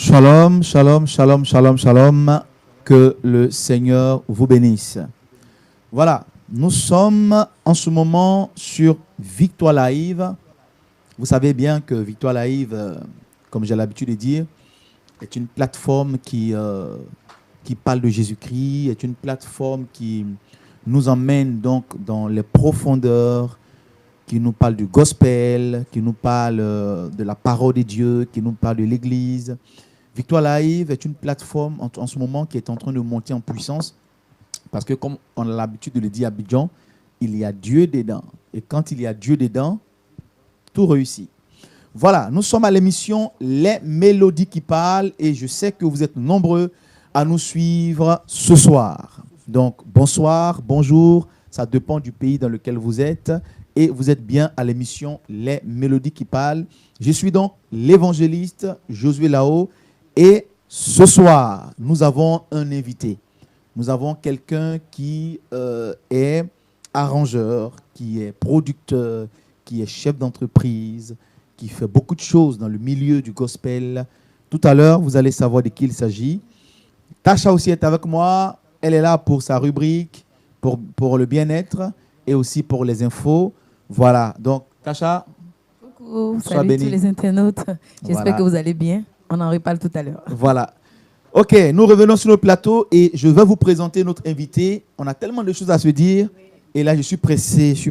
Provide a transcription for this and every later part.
Shalom, shalom, shalom, shalom, shalom. Que le Seigneur vous bénisse. Voilà, nous sommes en ce moment sur Victoire Live. Vous savez bien que Victoire Live, comme j'ai l'habitude de dire, est une plateforme qui parle de Jésus-Christ, est une plateforme qui nous emmène donc dans les profondeurs, qui nous parle du gospel, qui nous parle de la parole de Dieu, qui nous parle de l'Église. Victoire Live est une plateforme en ce moment qui est en train de monter en puissance parce que, comme on a l'habitude de le dire à Abidjan, il y a Dieu dedans. Et quand il y a Dieu dedans, tout réussit. Voilà, nous sommes à l'émission Les Mélodies qui parlent et je sais que vous êtes nombreux à nous suivre ce soir. Donc, bonsoir, bonjour, ça dépend du pays dans lequel vous êtes et vous êtes bien à l'émission Les Mélodies qui parlent. Je suis donc l'évangéliste Josué Lao. Et ce soir, nous avons un invité. Nous avons quelqu'un qui est arrangeur, qui est producteur, qui est chef d'entreprise, qui fait beaucoup de choses dans le milieu du gospel. Tout à l'heure, vous allez savoir de qui il s'agit. Tasha aussi est avec moi. Elle est là pour sa rubrique, pour le bien-être et aussi pour les infos. Voilà. Donc, Tasha, coucou, sois salut bénie. tous les internautes. J'espère Voilà. que vous allez bien. On en reparle tout à l'heure. Voilà. Ok, nous revenons sur le plateau et je vais vous présenter notre invité. On a tellement de choses à se dire. Et là, je suis pressé. Je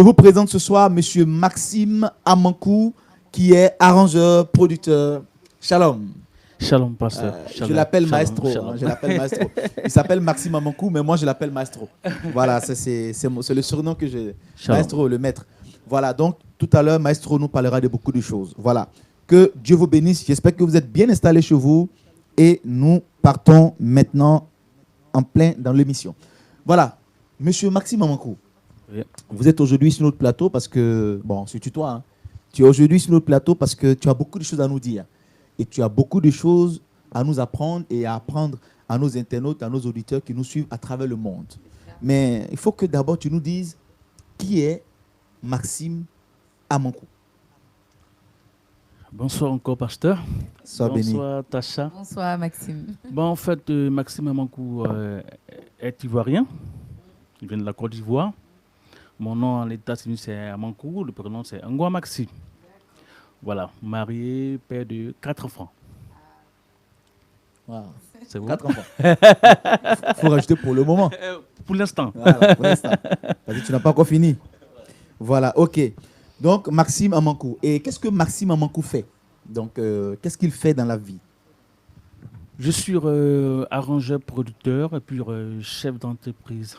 vous présente ce soir M. Maxime Amankou, qui est arrangeur, producteur. Shalom. Shalom, pasteur. Je l'appelle Maestro. Shalom. Je l'appelle Maestro. Il s'appelle Maxime Amankou, mais moi, je l'appelle Maestro. Voilà, c'est le surnom que j'ai. Shalom. Maestro, le maître. Voilà, donc tout à l'heure, Maestro nous parlera de beaucoup de choses. Voilà. Que Dieu vous bénisse. J'espère que vous êtes bien installés chez vous. Et nous partons maintenant en plein dans l'émission. Voilà. Monsieur Maxime Amankou, Oui. vous êtes aujourd'hui sur notre plateau parce que, bon, c'est toi, hein. Tu es aujourd'hui sur notre plateau parce que tu as beaucoup de choses à nous dire. Et tu as beaucoup de choses à nous apprendre et à apprendre à nos internautes, à nos auditeurs qui nous suivent à travers le monde. Mais il faut que d'abord tu nous dises qui est Maxime Amankou. Bonsoir encore, pasteur. Sois béni. Bonsoir, Tasha. Bonsoir Maxime. Bon, en fait, Maxime Amankou est ivoirien. Il vient de la Côte d'Ivoire. Mon nom en États-Unis, c'est Amankou. Le prénom, c'est Ngwa Maxi. Voilà, marié, père de 4 enfants. Wow. C'est bon? 4 enfants. Il faut rajouter pour le moment. Pour l'instant. Voilà, pour l'instant. Parce que tu n'as pas encore fini. Voilà, ok. Donc, Maxime Amankou. Et qu'est-ce que Maxime Amankou fait? Donc, qu'est-ce qu'il fait dans la vie? Je suis arrangeur, producteur et puis chef d'entreprise.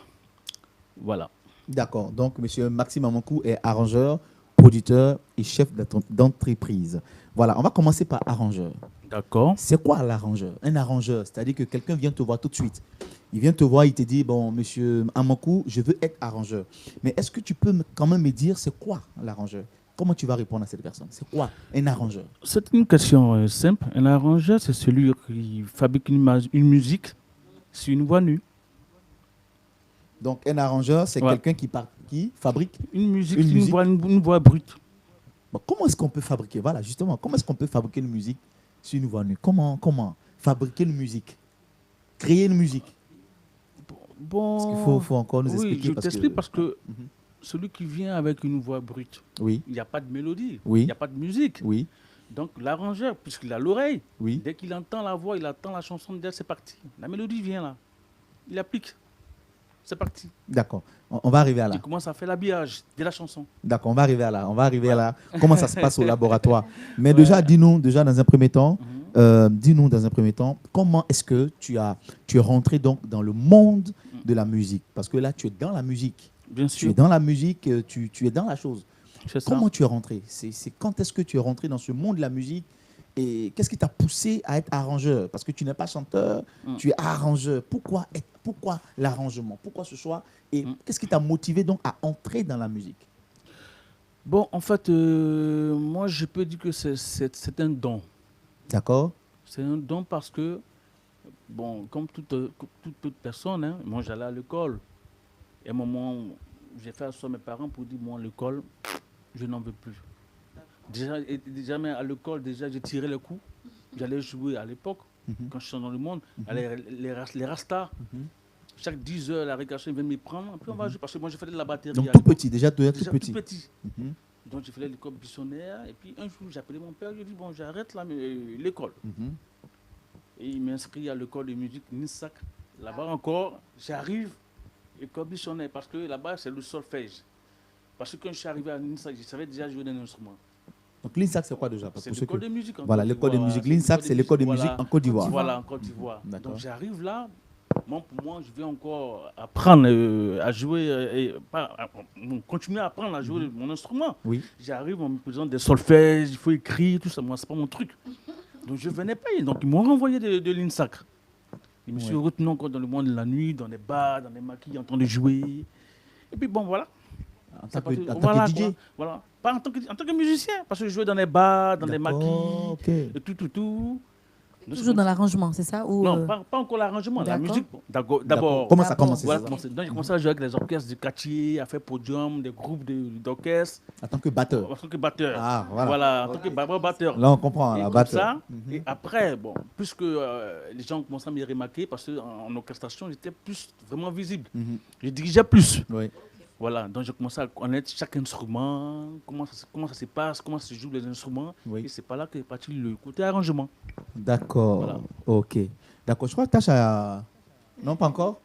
Voilà. D'accord. Donc, monsieur Maxime Amankou est arrangeur, producteur et chef d'entreprise. Voilà, on va commencer par arrangeur. D'accord. C'est quoi l'arrangeur? Un arrangeur, c'est-à-dire que quelqu'un vient te voir tout de suite. Il vient te voir, il te dit, bon, monsieur Amankou, je veux être arrangeur. Mais est-ce que tu peux quand même me dire, c'est quoi l'arrangeur? Comment tu vas répondre à cette personne? C'est quoi un arrangeur? C'est une question simple. Un arrangeur, c'est celui qui fabrique une musique sur une voix nue. Donc, un arrangeur, c'est Ouais. quelqu'un qui fabrique. Une musique, Une sur musique. une voix brute. Bon, comment est-ce qu'on peut fabriquer? Voilà, justement, comment est-ce qu'on peut fabriquer une musique sur une voix nue? Comment fabriquer une musique? Créer une musique? Bon, Parce qu'il faut encore nous oui, expliquer. je t'explique parce que Mhm. celui qui vient avec une voix brute, Oui, il n'y a pas de mélodie, Oui. il n'y a pas de musique. oui, Donc l'arrangeur, puisqu'il a l'oreille, oui. dès qu'il entend la voix, il entend la chanson, déjà c'est parti. La mélodie vient là, il applique, c'est parti. D'accord. On va arriver à là. Il commence à faire l'habillage de la chanson. D'accord, on va arriver à là. On va arriver à là. Comment ça se passe au laboratoire? Mais Ouais. déjà, dis-nous, dans un premier temps, Mhm. dis-nous dans un premier temps, comment est-ce que tu es rentré donc dans le monde de la musique? Parce que là, tu es dans la musique. Bien Tu sûr, es dans la musique, tu es dans la chose. c'est ça. Comment tu es rentré? C'est quand est-ce que tu es rentré dans ce monde de la musique? Et qu'est-ce qui t'a poussé à être arrangeur? Parce que tu n'es pas chanteur, tu es arrangeur. Pourquoi l'arrangement? Pourquoi ce choix? Et qu'est-ce qui t'a motivé donc à entrer dans la musique? Bon, en fait, moi je peux dire que c'est un don. D'accord? C'est un don parce que, bon, comme toute personne, hein, moi j'allais à l'école. Et à un moment, j'ai fait asseoir mes parents pour dire, moi l'école, je n'en veux plus. Déjà même à l'école, déjà, j'ai tiré le coup. J'allais jouer à l'époque, quand je suis dans le monde, les Rastas. Chaque 10 heures, la récréation vient me prendre. Puis on va jouer, parce que moi, je faisais de la batterie. Donc à tout l'époque. petit, déjà tu es tout Déjà petit. tout petit. Mhm. Donc, je faisais l'école buissonnaire. Et puis, un jour, j'appelais mon père. Je lui ai dit, bon, j'arrête là, mais l'école. Mhm. Et il m'inscrit à l'école de musique Nissac. Là-bas encore, j'arrive, école buissonnaire, parce que là-bas, c'est le solfège. Parce que quand je suis arrivé à Nissac, je savais déjà jouer d'un instrument. Donc l'INSAC, c'est quoi déjà? C'est Pour ceux l'école que- de musique. En Voilà, Côte l'école de d'Ivoire, musique. voilà, L'INSAC, c'est l'école de musique voilà. en Côte d'Ivoire. Voilà, en Côte d'Ivoire. D'accord. Donc j'arrive là. Pour moi, je vais encore apprendre à jouer, continuer à apprendre à jouer mon instrument. Oui. J'arrive, on me présente des solfèges, il faut écrire, tout ça. Moi, c'est pas mon truc. Donc je venais pas. Donc ils m'ont renvoyé de l'INSAC. Je me suis retenu encore dans le monde de la nuit, dans les bars, dans les maquis, en train de jouer. Et puis bon, voilà. En tant que, en tant Voilà, que DJ. quoi. Voilà. Pas en tant que musicien, parce que je jouais dans les bars, dans les maquis, D'accord, ok. et tout. Donc, Toujours dans l'arrangement, c'est ça ou, Non, pas encore l'arrangement, la D'accord. musique. D'accord. D'abord, Comment ça D'abord. commence? voilà, ça donc j'ai commencé à jouer avec les orchestres du quartier, à faire podium, des groupes d'orchestres, En tant que batteur. en tant que batteur. Ah, voilà. Voilà, en tant que batteur. Là, on comprend, Et la comme batteur. ça, et après, bon, puisque les gens commençaient à me remarquer, parce qu'en orchestration, j'étais plus vraiment visible. Mhm. Je dirigeais plus. Oui. Voilà, donc j'ai commencé à connaître chaque instrument, comment ça se passe, comment se jouent les instruments. Oui. Et c'est par là qu'est parti le côté arrangement. D'accord. Voilà. Ok. D'accord. Je crois que tu as... Non, pas encore.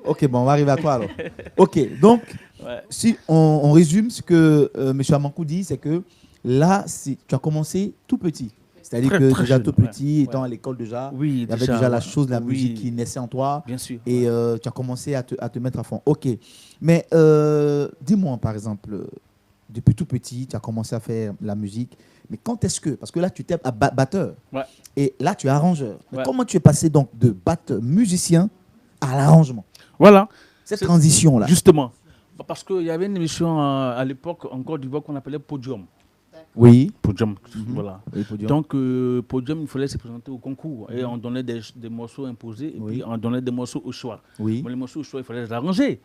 Ok, bon, on va arriver à toi alors. Ok, donc, Ouais. si on résume ce que M. Amankou dit, c'est que là, tu as commencé tout petit. C'est-à-dire Très, que très déjà jeune, tout petit, ouais. étant à l'école déjà, Oui, il y avait déjà la ouais. chose, la Oui, musique qui naissait en toi. bien sûr. Et tu as commencé à te mettre à fond. Ok. Mais dis-moi, par exemple, depuis tout petit, tu as commencé à faire la musique. Mais quand est-ce que... Parce que là, tu étais batteur. Ouais. Et là, tu es arrangeur. Mais Ouais. comment tu es passé donc de batteur musicien à l'arrangement? Voilà, Cette C'est- transition-là. justement. Parce qu'il y avait une émission à l'époque en Côte d'Ivoire qu'on appelait Podium. Oui. Podium, voilà. Oui, Podium. Donc, Podium, il fallait se présenter au concours. Et on donnait des morceaux imposés et Oui. puis on donnait des morceaux au choix. Oui. Bon, les morceaux au choix, il fallait les arranger.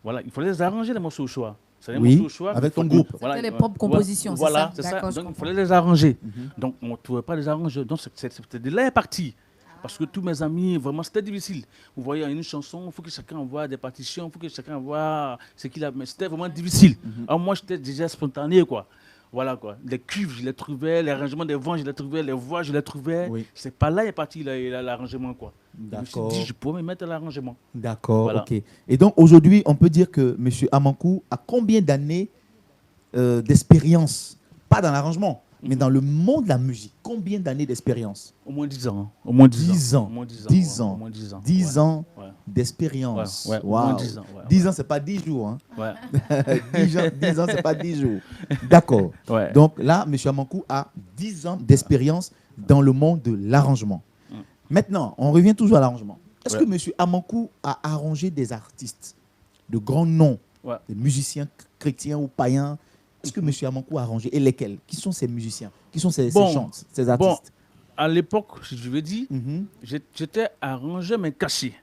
Voilà, il fallait les arranger, les morceaux au choix. C'est les Oui, morceaux au choix. avec qu'il ton faut- groupe. C'était les propres compositions, c'est Voilà, ça? c'est ça. D'accord, je Donc, il comprends. fallait les arranger. Donc, on ne trouvait pas les arranger. Donc, c'était de là est parti. Parce que tous mes amis, vraiment, c'était difficile. Vous voyez, une chanson, il faut que chacun envoie des partitions, il faut que chacun envoie ce qu'il a. Mais c'était vraiment difficile. Alors, moi, j'étais déjà spontané, quoi. Voilà, quoi. Les cuivres, je les trouvais, les arrangements des vents, je les trouvais, les voix, je les trouvais. Oui. C'est pas là est parti l'arrangement, quoi. Je me D'accord. suis dit, je pourrais me mettre à l'arrangement. D'accord, Voilà. ok. Et donc aujourd'hui, on peut dire que M. Amankou a combien d'années d'expérience? Pas dans l'arrangement, mais dans le monde de la musique. Combien d'années d'expérience? Au moins 10 ans. Hein. Au moins 10, 10 ans. Au moins 10 ans. 10 ouais, ans. Au moins 10 ans. 10 ouais. ans Ouais. d'expérience. Ouais, au moins Waouh. 10 ans, ouais, 10 ans, c'est pas 10 jours. Hein. Ouais. 10 ans, c'est pas 10 jours. D'accord. Ouais. Donc là, M. Amankou a 10 ans d'expérience dans le monde de l'arrangement. Maintenant, on revient toujours à l'arrangement. Est-ce Ouais. que M. Amankou a arrangé des artistes de grands noms, Ouais. des musiciens chrétiens ou païens? Est-ce que M. Amankou a arrangé? Et lesquels? Qui sont ces musiciens? Qui sont ces Bon. chanteurs, ces artistes? À l'époque, si je veux dire, Mhm. j'étais arrangé mais caché.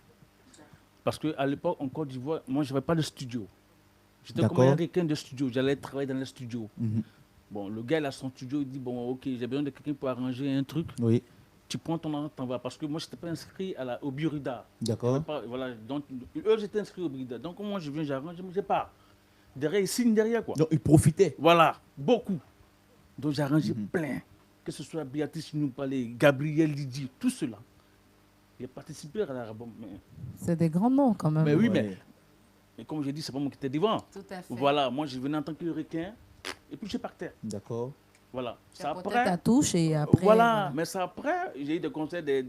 Parce qu'à l'époque, en Côte d'Ivoire, moi, je n'avais pas de studio. J'étais comme D'accord. un requin de studio. J'allais travailler dans les studios. Mhm. Bon, le gars, il a son studio, il dit, bon, ok, j'ai besoin de quelqu'un pour arranger un truc. Oui, Tu prends ton argent, t'en vas. Parce que moi, je n'étais pas inscrit au Burida. d'accord. Voilà, donc, eux, j'étais inscrit au Burida. Donc, moi, je viens, j'arrange, mais je pars. Derrière, ils signent derrière, quoi. Donc, il profitait. Voilà, beaucoup. Donc j'ai arrangé plein. Que ce soit Béatrice nous parlait, Gabriel Lydie, tout cela. J'ai participé à l'album. C'est des grands noms quand même. Mais oui, Ouais. mais comme je dis, c'est pas moi qui étais devant. Tout à fait. Voilà, moi je venais en tant que requin et puis je partais. D'accord. Voilà. Tu Ça apportais ta après. touche et après. Voilà, mais ça après, j'ai eu des conseils des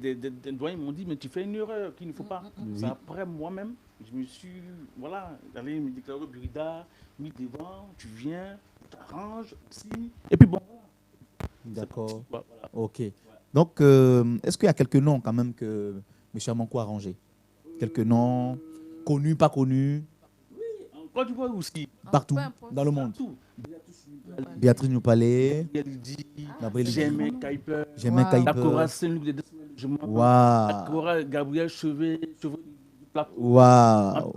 doyens, ils m'ont dit, mais tu fais une erreur qu'il ne faut pas. Ça après, moi-même, je me suis, voilà, allé me déclarer au Burida, mis devant, tu viens, tu t'arranges, si. Et puis bon, D'accord. voilà. Ok. Donc, est-ce qu'il y a quelques noms quand même que M. Amankou a arrangé? Quelques noms connus, pas connus, En Côte d'Ivoire aussi. partout, peu importe. dans le monde. Tout. Béatrice nous parlait. Gabriel Germain Kuiper, J'aimais Wow. la Kuiper. chorale Saint-Luc des Décements, la Waouh. chorale Gabriel Chevet du plateau. Waouh.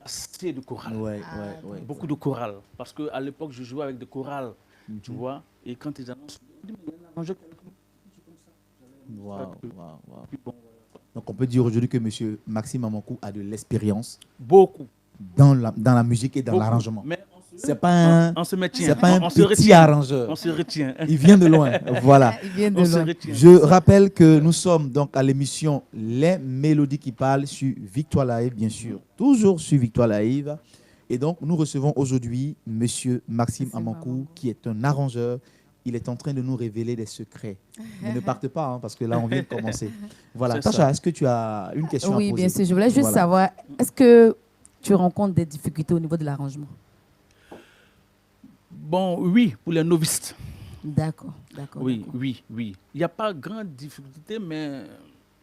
Assez de chorales. Ouais, ouais, ouais. Beaucoup de chorales. Parce qu'à l'époque, je jouais avec des chorales. Tu vois, Et quand ils annoncent, ils disent, mais il y a un arrangeur qui a Waouh, waouh, waouh. puis bon, Donc on peut dire aujourd'hui que M. Maxime Amankou a de l'expérience beaucoup. dans la musique et dans beaucoup. l'arrangement. Mais C'est pas un, on se maintient. c'est pas un On se petit retient. arrangeur. On se retient. Il vient de loin. Voilà. Il vient de On se loin. retient. Je rappelle que nous sommes donc à l'émission Les Mélodies qui parlent sur Victoire Live, bien sûr. Toujours sur Victoire Live. Et donc, nous recevons aujourd'hui M. Maxime Amankou, qui est un arrangeur. Il est en train de nous révéler des secrets. Mais ne partez pas, hein, parce que là, on vient de commencer. Voilà. C'est Tacha, ça. est-ce que tu as une question à Oui, poser? bien sûr. Je voulais juste Voilà. savoir, est-ce que tu rencontres des difficultés au niveau de l'arrangement? Bon, oui, pour les novices. D'accord, d'accord. Oui, d'accord. oui, oui. Il n'y a pas grande difficulté, mais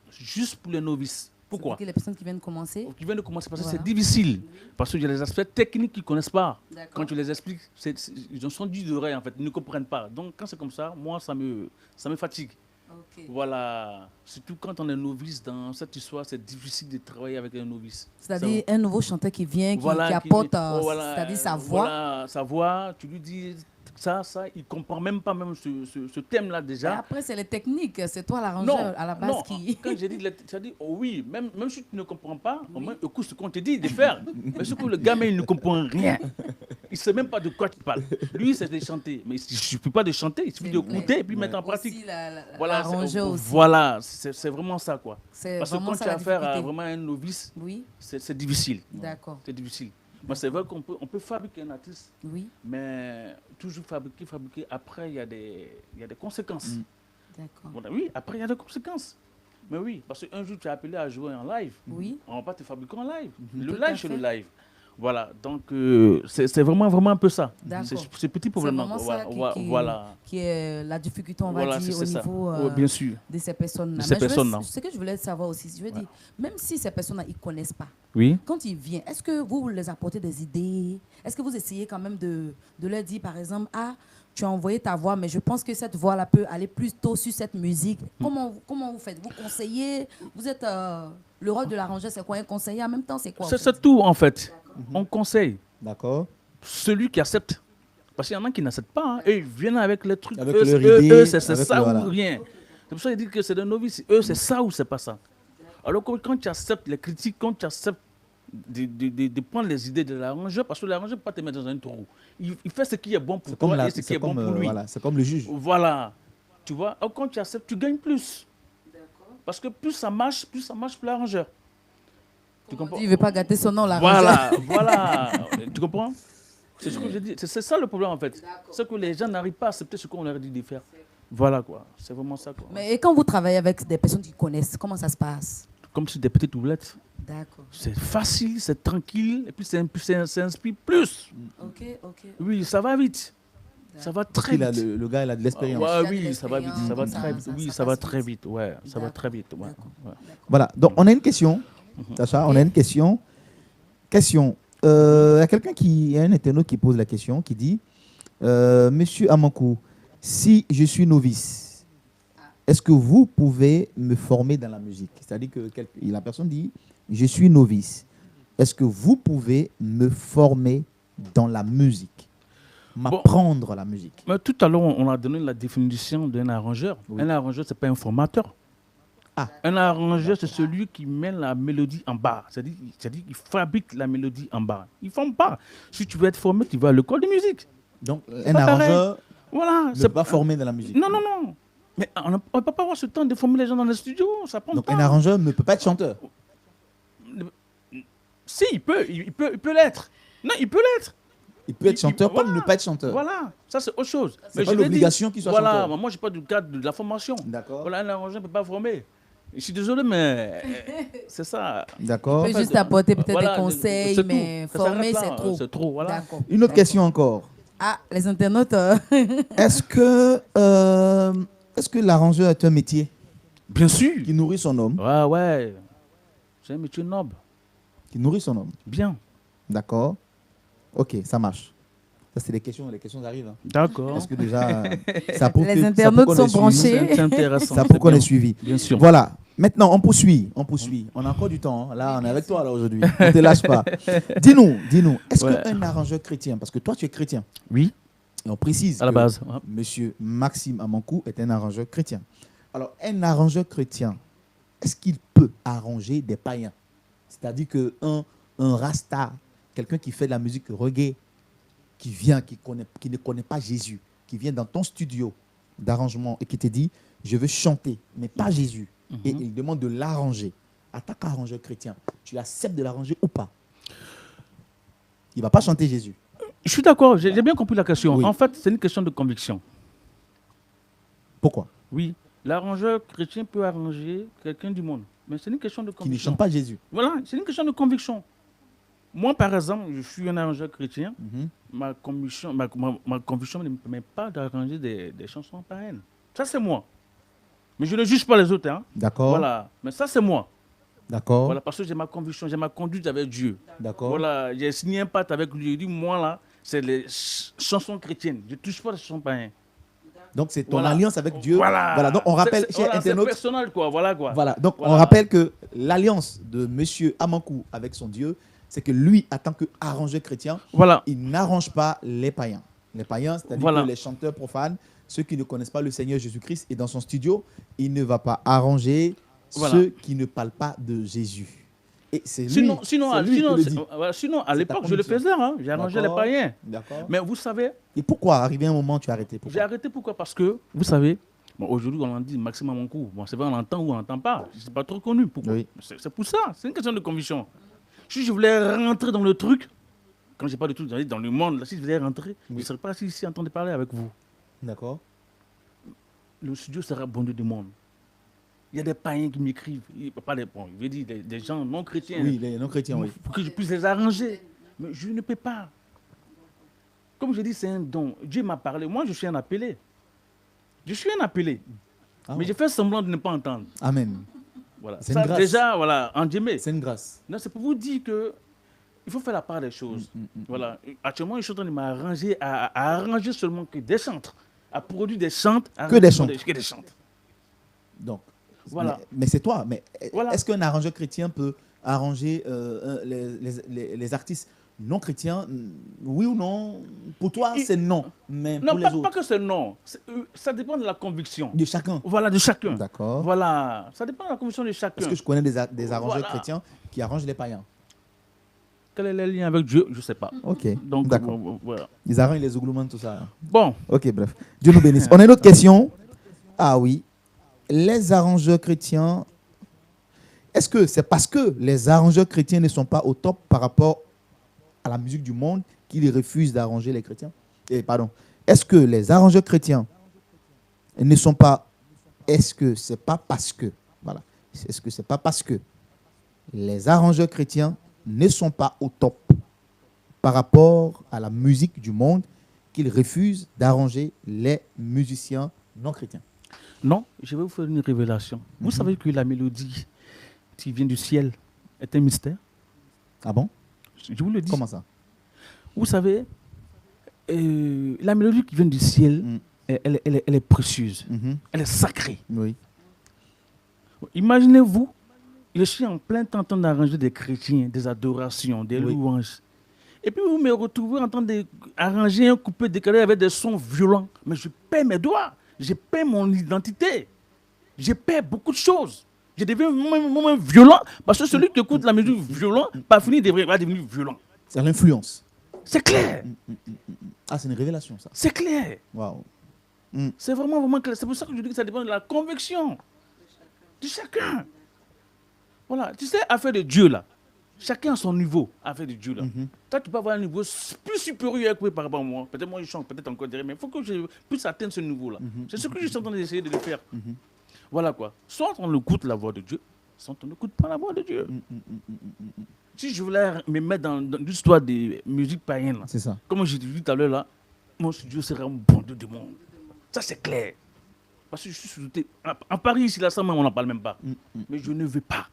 juste pour les novices. Pourquoi? C'est-à-dire que les personnes qui viennent commencer. Qui viennent de commencer parce que Voilà. c'est difficile. Parce qu'il y a des aspects techniques qu'ils ne connaissent pas. D'accord. Quand tu les expliques, ils en sont dits d'oreilles en fait, ils ne comprennent pas. Donc quand c'est comme ça, moi ça me fatigue. Ok. Voilà. Surtout quand on est novice dans cette histoire, c'est difficile de travailler avec un novice. C'est-à-dire un nouveau chanteur qui vient, qui Voilà, apporte, voilà, c'est-à-dire sa voix. Voilà, sa voix, tu lui dis ça, il ne comprend même pas même ce thème-là Et déjà. après, c'est les techniques. C'est toi l'arrangeur à la base non. qui. Quand j'ai dit, tu as dit, oh oui, même si tu ne comprends pas, au moins écoute ce qu'on te dit de faire. Mais surtout le gamin, il ne comprend rien. Il ne sait même pas de quoi tu parles. Lui, c'est de chanter. Mais il ne suffit pas de chanter, il suffit d'écouter et puis mettre en pratique. Aussi Voilà, l'arrangeur aussi. voilà, c'est vraiment ça quoi. C'est Parce que vraiment quand ça tu as la affaire à difficulté. vraiment un novice, Oui, c'est difficile. d'accord. C'est difficile. Mais c'est vrai qu'on peut fabriquer un artiste, Oui, mais toujours fabriquer. Après, il y a des conséquences. d'accord. Voilà, oui, après, il y a des conséquences. Mais oui, parce qu'un jour, tu es appelé à jouer en live. Oui. On ne va pas te fabriquer en live. Tout Le à live, c'est le fait. live. Voilà, donc c'est vraiment un peu ça. D'accord. C'est petit problème. C'est vraiment ça Voilà. qui est la difficulté, on va Voilà, dire, au c'est ça. niveau Ouais, bien sûr. de ces personnes-là. De ces Mais je veux- personnes-là. Ce que je voulais savoir aussi, je veux dire, même si ces personnes-là, ils ne connaissent pas, Oui. quand ils viennent, est-ce que vous les apportez des idées? Est-ce que vous essayez quand même de leur dire, par exemple, ah, tu as envoyé ta voix, mais je pense que cette voix-là peut aller plus tôt sur cette musique. Comment vous faites? Vous conseillez? Vous êtes... le rôle de l'arrangeur, c'est quoi? Un conseiller en même temps, c'est quoi? en fait? C'est tout, en fait. On conseille D'accord. celui qui accepte. Parce qu'il y en a qui n'acceptent pas. Hein. Eux, ils viennent avec les trucs. Avec eux, leur eux, idée, eux, c'est avec ça le- voilà. ou rien. C'est pour ça qu'ils disent que c'est des novices. Eux, c'est ça ou c'est pas ça. Alors que quand tu acceptes les critiques, quand tu acceptes de prendre les idées de l'arrangeur, parce que l'arrangeur ne peut pas te mettre dans un trou. Il fait ce qui est bon pour C'est comme, toi et ce qui est bon pour lui. voilà, c'est comme le juge. Voilà. Tu vois, alors quand tu acceptes, tu gagnes plus. Parce que plus ça marche pour l'arrangeur. Tu comprends? Il ne veut pas gâter son nom, l'arrangeur. Voilà, voilà. Tu comprends? C'est ce que je dis. C'est ça le problème en fait. C'est que les gens n'arrivent pas à accepter ce qu'on leur dit de faire. Voilà quoi. C'est vraiment ça quoi. Mais et quand vous travaillez avec des personnes qui connaissent, comment ça se passe? Comme si des petites roulettes. D'accord. C'est facile, c'est tranquille. Et puis ça inspire plus. Ok, ok. Oui, ça va vite. Ça va très Il a vite. le gars, il a de l'expérience. Ouais, Il a de oui, ça va vite. Ça va l'expérience, très vite. ça- Oui, ça ça va passe très vite. vite. Ouais, ça va D'accord. très vite. Ouais. D'accord. Ouais. Voilà. Donc, on a une question. Tacha, on a une question. Question. Il y a quelqu'un il y a un internaute qui pose la question, qui dit Monsieur Amankou, si je suis novice, est-ce que vous pouvez me former dans la musique? C'est-à-dire que la personne dit je suis novice. Est-ce que vous pouvez me former dans la musique? M'apprendre la musique? Mais tout à l'heure, on a donné la définition d'un arrangeur. Oui. Un arrangeur, ce n'est pas un formateur. Ah. Un arrangeur, c'est celui qui met la mélodie en bas. C'est-à-dire qu'il fabrique la mélodie en bas. Il ne forme pas. Si tu veux être formé, tu vas à l'école de musique. Donc, C'est un pas pareil. arrangeur Voilà. ne C'est pas formé dans la musique. Non, non, non. Mais on ne peut pas avoir ce temps de former les gens dans les studios. Ça prend Donc, pas. un arrangeur ne peut pas être chanteur. Si, il peut l'être. Non, il peut l'être. Il peut être chanteur comme voilà. ne pas être chanteur. Voilà, ça c'est autre chose. C'est pas je l'ai l'obligation dit. qu'il soit voilà, chanteur. moi je parle du cadre de la formation. D'accord. Voilà, un arrangeur ne peut pas former. Je suis désolé, mais c'est ça. D'accord. Il peut juste apporter peut-être Voilà, des conseils, c'est tout. mais Ça former, s'arrête là, c'est trop. C'est trop, voilà. D'accord. Une autre question encore. Ah, les internautes. Est-ce que l'arrangeur est un métier Bien sûr. qui nourrit son homme? Ouais, ouais. C'est un métier noble. Qui nourrit son homme. Bien. D'accord. Ok, ça marche. Ça, c'est les questions arrivent. Hein. D'accord. Parce que déjà, ça prouve Les que- ça internautes prouve qu'on sont est suivi. branchés. C'est intéressant. Ça prouve c'est qu'on bien. est suivi. Bien sûr. Voilà. Maintenant, on poursuit. On a encore du temps. Hein. Là, on est avec toi là aujourd'hui. Ne te lâche pas. Dis-nous. Est-ce Ouais. qu'un arrangeur chrétien, parce que toi, tu es chrétien, Oui. Et on précise à la que base. Monsieur Maxime Amankou est un arrangeur chrétien. Alors, un arrangeur chrétien, est-ce qu'il peut arranger des païens? C'est-à-dire qu'un rasta, quelqu'un qui fait de la musique reggae, qui vient, qui ne connaît pas Jésus, qui vient dans ton studio d'arrangement et qui te dit, je veux chanter, mais pas Jésus, et il demande de l'arranger. En tant qu'arrangeur chrétien, tu acceptes de l'arranger ou pas? Il ne va pas chanter Jésus. Je suis d'accord, j'ai bien compris la question. Oui. En fait, c'est une question de conviction. Pourquoi? Oui, l'arrangeur chrétien peut arranger quelqu'un du monde, mais c'est une question de Qui ne conviction. chante pas Jésus. Voilà, c'est une question de conviction. Moi, par exemple, je suis un arrangeur chrétien. Ma conviction ne me permet pas d'arranger des chansons païennes. Ça, c'est moi. Mais je ne juge pas les autres. Hein. D'accord. Voilà, mais ça, c'est moi. D'accord. Voilà, parce que j'ai ma conviction, j'ai ma conduite avec Dieu. D'accord. Voilà, j'ai signé un pacte avec lui. Il dit, moi, là, c'est les chansons chrétiennes. Je ne touche pas les chansons païennes. Donc, c'est ton Voilà. alliance avec Dieu. Voilà. Donc, on rappelle, C'est- chez voilà, c'est internautes. personnel, quoi. Voilà, quoi. Voilà. Donc, Voilà. on rappelle que l'alliance de Monsieur Amankou avec son Dieu, c'est que lui, en tant qu'arrangeur chrétien, Voilà. il n'arrange pas les païens. Les païens, c'est-à-dire Voilà. que les chanteurs profanes, ceux qui ne connaissent pas le Seigneur Jésus-Christ, et dans son studio, il ne va pas arranger Voilà. ceux qui ne parlent pas de Jésus. Et c'est lui, Sinon, c'est lui qui le dit. voilà, sinon, à C'est l'époque, ta je le conviction. faisais. Hein. J'ai arrangé les D'accord. païens. D'accord. Mais vous savez, Et pourquoi, arrivé un moment, tu as arrêté? j'ai Pourquoi? arrêté pourquoi? Parce que, vous savez, bon, aujourd'hui, on en dit Maxime Amankou. Bon, c'est vrai, on l'entend ou on n'entend pas. Je ne suis pas trop connu. Pourquoi? Oui. C'est pour ça. C'est une question de conviction. Si je voulais rentrer dans le truc, quand je n'ai pas du tout dans le monde, là, si je voulais rentrer, je ne serais pas ici en train de parler avec vous. D'accord. Le studio sera bondé de monde. Il y a des païens qui m'écrivent. Pas des, bon, je veux dire des gens non chrétiens. Oui, les non-chrétiens, oui. Pour que je puisse les arranger. Mais je ne peux pas. Comme je dis, c'est un don. Dieu m'a parlé. Moi, je suis un appelé. Je suis un appelé. Ah Mais ouais. j'ai fait semblant de ne pas entendre. Amen. Voilà. C'est Ça, une grâce. déjà, voilà, en Dieu. C'est une grâce. Non, c'est pour vous dire que il faut faire la part des choses. Voilà. Actuellement, je suis en train de m'arranger à arranger seulement que des chantres, à produire des chantes. Que des chants. Que des chantes. Donc, Voilà. mais c'est toi. Mais Voilà. est-ce qu'un arrangeur chrétien peut arranger les artistes non chrétiens? Oui ou non? Pour toi, c'est non. Mais Non, pour les pas autres, que c'est non. Ça dépend de la conviction. de chacun. Voilà, de chacun. D'accord. Voilà. Ça dépend de la conviction de chacun. Parce que je connais des arrangeurs Voilà. chrétiens qui arrangent les païens. Quel est le lien avec Dieu? Je ne sais pas. Ok. Donc, D'accord. voilà. Ils arrangent les ougloumans, tout ça. Bon, Ok, bref. Dieu nous bénisse. On a une autre question. Ah oui. Les arrangeurs chrétiens, est-ce que c'est parce que les arrangeurs chrétiens ne sont pas au top par rapport à la musique du monde qu'ils refusent d'arranger les chrétiens? Pardon. Est-ce que les arrangeurs chrétiens ne sont pas... Est-ce que c'est pas parce que... Voilà. Est-ce que c'est pas parce que les arrangeurs chrétiens ne sont pas au top par rapport à la musique du monde qu'ils refusent d'arranger les musiciens non chrétiens? non, je vais vous faire une révélation. Vous savez que la mélodie qui vient du ciel est un mystère. Ah bon? Je vous le dis. Comment ça? Vous savez, la mélodie qui vient du ciel, elle est précieuse. Mhm. Elle est sacrée. Oui. Imaginez-vous, je suis en plein temps en train d'arranger des chrétiens, des adorations, des Oui. louanges. Et puis vous me retrouvez en train d'arranger un coupé décalé avec des sons violents. Mais je perds mes doigts, je perds mon identité, je perds beaucoup de choses. Je deviens moi-même violent parce que celui qui écoute la musique violente, pas fini, va devenir violent. C'est l'influence. C'est clair, Ah, c'est une révélation, ça. c'est clair. Waouh. C'est vraiment clair. C'est pour ça que je dis que ça dépend de la conviction de chacun. Voilà, tu sais, affaire de Dieu là. Chacun a son niveau, affaire de Dieu là. Toi, tu peux avoir un niveau plus supérieur que par rapport à moi. Peut-être moi, je chante, peut-être encore derrière, mais il faut que je puisse atteindre ce niveau-là. C'est ce que je suis en train d'essayer de le faire. Voilà quoi. Soit on écoute la voix de Dieu, soit on n'écoute pas la voix de Dieu. Si je voulais me mettre dans l'histoire des musiques païennes, là, C'est ça. comme j'ai dit tout à l'heure, là, mon studio serait un bon de monde. Ça, c'est clair. Parce que je suis sous-doté. En Paris, ici, là, ça, on n'en parle même pas. Mais je ne veux pas.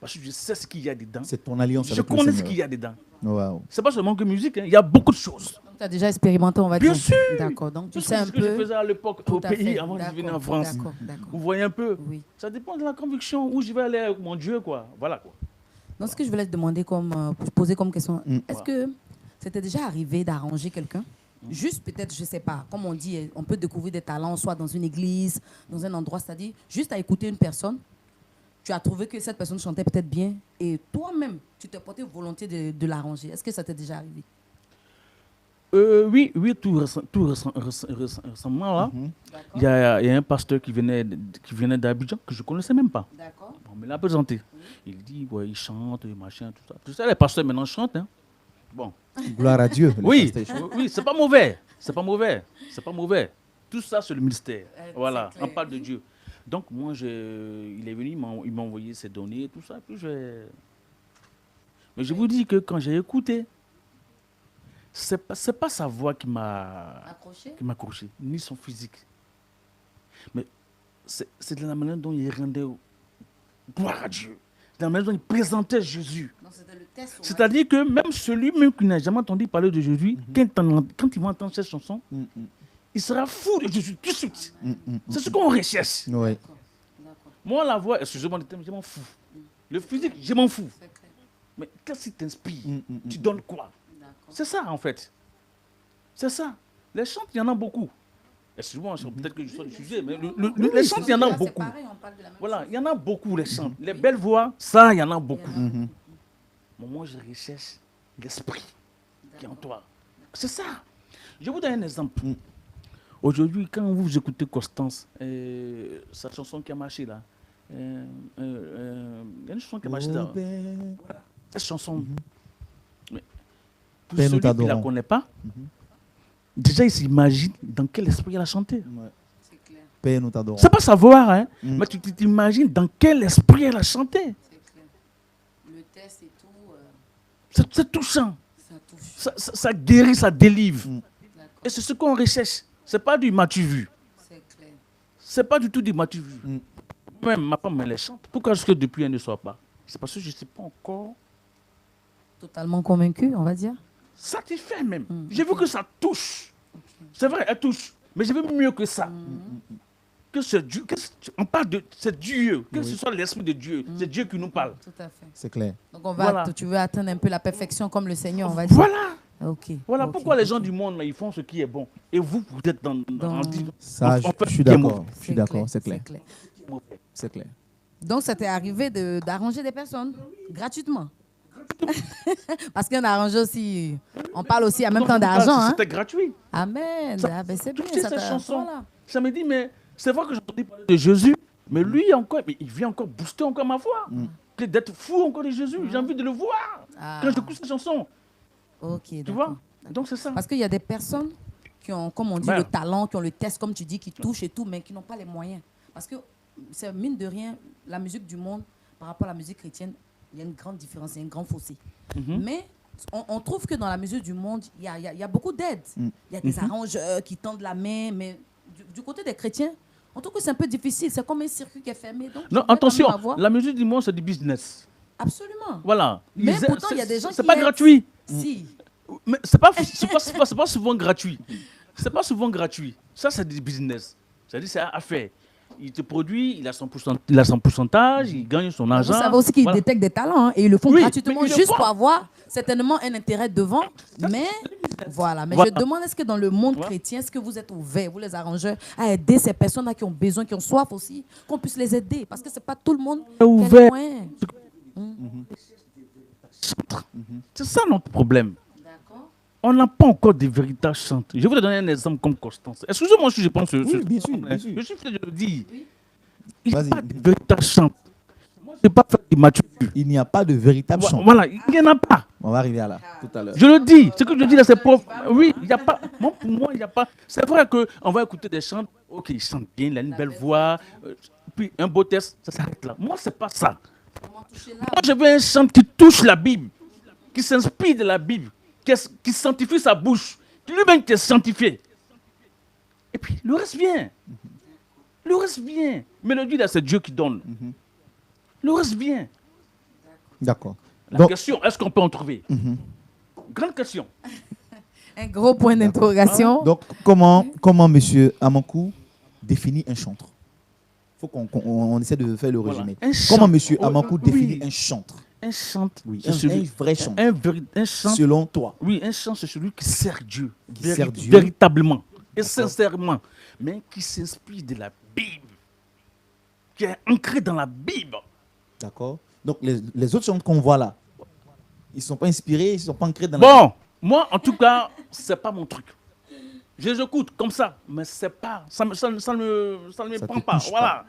Parce que je sais ce qu'il y a dedans. C'est ton alliance Je avec le connais ce Seigneur. qu'il y a dedans. Waouh. C'est pas seulement que musique, hein. Il y a beaucoup de choses. Tu as déjà expérimenté, on va Bien dire. sûr. D'accord. Donc, tu Tout sais un ce que je peu. faisais à l'époque Tout au à pays fait. avant de venir en D'accord, France. D'accord, d'accord. Vous voyez un peu. Oui. Ça dépend de la conviction où je vais aller avec mon Dieu, quoi. Voilà, quoi. Donc, ce que je voulais te demander, poser comme question, est-ce Voilà. que c'était déjà arrivé d'arranger quelqu'un Juste peut-être, je ne sais pas, comme on dit, on peut découvrir des talents, soit dans une église, dans un endroit, c'est-à-dire juste à écouter une personne, tu as trouvé que cette personne chantait peut-être bien et toi-même, tu t'es porté volonté de l'arranger. Est-ce que ça t'est déjà arrivé? Oui, récemment, là, il y a un pasteur qui venait d'Abidjan que je ne connaissais même pas. D'accord. On me l'a présenté. Il dit, ouais, il chante, machin, tout ça. Tu sais, les pasteurs maintenant chantent. Hein. Bon. Gloire à Dieu. Oui, oui, c'est pas mauvais. C'est pas mauvais. C'est pas mauvais. Tout ça, c'est le ministère. Voilà, on parle de Dieu. Donc, moi, il est venu, il m'a envoyé ses données, tout ça. Puis mais je vous dis que quand j'ai écouté, c'est pas sa voix qui m'a accroché, ni son physique. Mais c'est de la manière dont il rendait gloire à Dieu. De la manière dont il présentait Jésus. C'est-à-dire que même celui même qui n'a jamais entendu parler de Jésus, quand il va entendre cette chanson, il sera fou de Jésus tout de suite. C'est ce qu'on recherche. Oui. Moi, la voix, excusez-moi, je m'en fous. Le physique, je m'en fous. Mais qu'est-ce qui t'inspire? Tu donnes quoi? C'est ça, en fait. C'est ça. Les chants, il y en a beaucoup. Excusez-moi, peut-être que je sois du sujet, mais les chants, il y en a beaucoup. Voilà, il y en a beaucoup, les chants. Les belles voix, ça, il y en a beaucoup. Mais moi, je recherche l'esprit qui est en toi. C'est ça. Je vous donne un exemple. Aujourd'hui, quand vous écoutez Constance, sa chanson qui a marché là, il y a une chanson qui a marché là. Voilà. Cette chanson, mais pour celui qui ne la connaît pas, déjà il s'imagine dans quel esprit elle a chanté. C'est clair. Père, nous t'adorons. C'est pas savoir, hein, mais tu t'imagines dans quel esprit elle a chanté. C'est clair. Le test et tout. C'est touchant. Ça touche. Ça guérit, ça délivre. D'accord. Et c'est ce qu'on recherche. C'est pas du m'as-tu vu. C'est clair. C'est pas du tout du m'as-tu vu. Même ma femme, elle les chante. Pourquoi est-ce que depuis elle ne sort pas? C'est parce que je ne suis pas encore totalement convaincu, on va dire. Satisfait même. J'ai vu que ça touche. C'est vrai, elle touche. Mais j'ai vu mieux que ça. Que ce Dieu, on parle de c'est Dieu, que ce soit l'esprit de Dieu, c'est Dieu qui nous parle. Tout à fait. C'est clair. Donc tu veux atteindre un peu la perfection comme le Seigneur, on va dire. Voilà. Okay. Voilà pourquoi les gens du monde là, ils font ce qui est bon. Et vous êtes dans ça, je suis d'accord. Je suis d'accord, c'est clair. C'est clair. Donc, ça t'est arrivé d'arranger des personnes gratuitement. Parce qu'un arrangeur aussi, on parle aussi en même temps d'argent. C'était gratuit. Amen. Ben, c'est bien. Cette chanson, voilà. Ça me dit, mais c'est vrai que j'ai entendu parler de Jésus, mais lui encore, mais il vient encore booster encore ma voix. D'être fou encore de Jésus, j'ai envie de le voir quand j'écoute cette chanson. Ok, tu vois? Donc c'est ça. Parce qu'il y a des personnes qui ont, comme on dit, le talent, qui ont le test, comme tu dis, qui touchent et tout, mais qui n'ont pas les moyens. Parce que, c'est mine de rien, la musique du monde, par rapport à la musique chrétienne, il y a une grande différence, il y a un grand fossé. Mais on trouve que dans la musique du monde, il y a beaucoup d'aide. Il y a des arrangeurs qui tendent la main, mais du côté des chrétiens, on trouve que c'est un peu difficile. C'est comme un circuit qui est fermé. Donc, non, attention, la musique du monde, c'est du business. Absolument. Voilà. Mais pourtant, il y a des gens qui... C'est pas gratuit. Si. Mais c'est pas souvent gratuit. C'est pas souvent gratuit. Ça, c'est du business. C'est-à-dire, c'est à faire. Il te produit, il a son pourcentage, il gagne son argent. Vous savez aussi qu'ils détectent des talents et ils le font gratuitement juste pour avoir certainement un intérêt devant. Mais voilà. Mais je demande, est-ce que dans le monde chrétien, est-ce que vous êtes ouverts, vous les arrangeurs, à aider ces personnes-là qui ont besoin, qui ont soif aussi, qu'on puisse les aider? Parce que c'est pas tout le monde qui est ouvert. C'est ça notre problème. On n'a pas encore de véritables chanteurs. Je vais vous donner un exemple comme Constance. Excusez-moi si je pense... Oui, bien sûr. Je suis fait de le dire. Il n'y a pas de véritables chanteurs. Moi, je n'ai pas fait de maturité. Il n'y a pas de véritable chant. Voilà, il n'y en a pas. On va arriver à là, tout à l'heure. Je le dis. Ce que je dis là, c'est pour... Oui, il n'y a pas... Moi, pour moi, il n'y a pas... C'est vrai qu'on va écouter des chants. OK, il chante bien, il a une belle voix. Puis un beau test, ça s'arrête là. Moi, ce n'est pas ça. Moi, je veux un chant qui touche la Bible, qui s'inspire de la Bible, qui sanctifie sa bouche, qui lui-même qui est sanctifié. Et puis, le reste vient. Le reste vient. Mélodie, là, c'est Dieu qui donne. Le reste vient. D'accord. La question, est-ce qu'on peut en trouver? Grande question. Un gros point d'interrogation. Donc, comment M. Amankou définit un chantre? Il faut qu'on essaie de faire le résumé. Comment M. Amankou définit un chantre? Un chant, Oui, c'est un vrai chant. un chant, Selon toi. oui, un chant, c'est celui qui sert Dieu, Qui sert Dieu. véritablement et sincèrement, mais qui s'inspire de la Bible, qui est ancré dans la Bible. D'accord. Donc, les autres chants qu'on voit là, ils ne sont pas inspirés, ils ne sont pas ancrés dans la Bon, moi, en tout cas, c'est pas mon truc. Je les écoute comme ça, mais c'est pas, ça ne me Ça prend te pas. touche Voilà.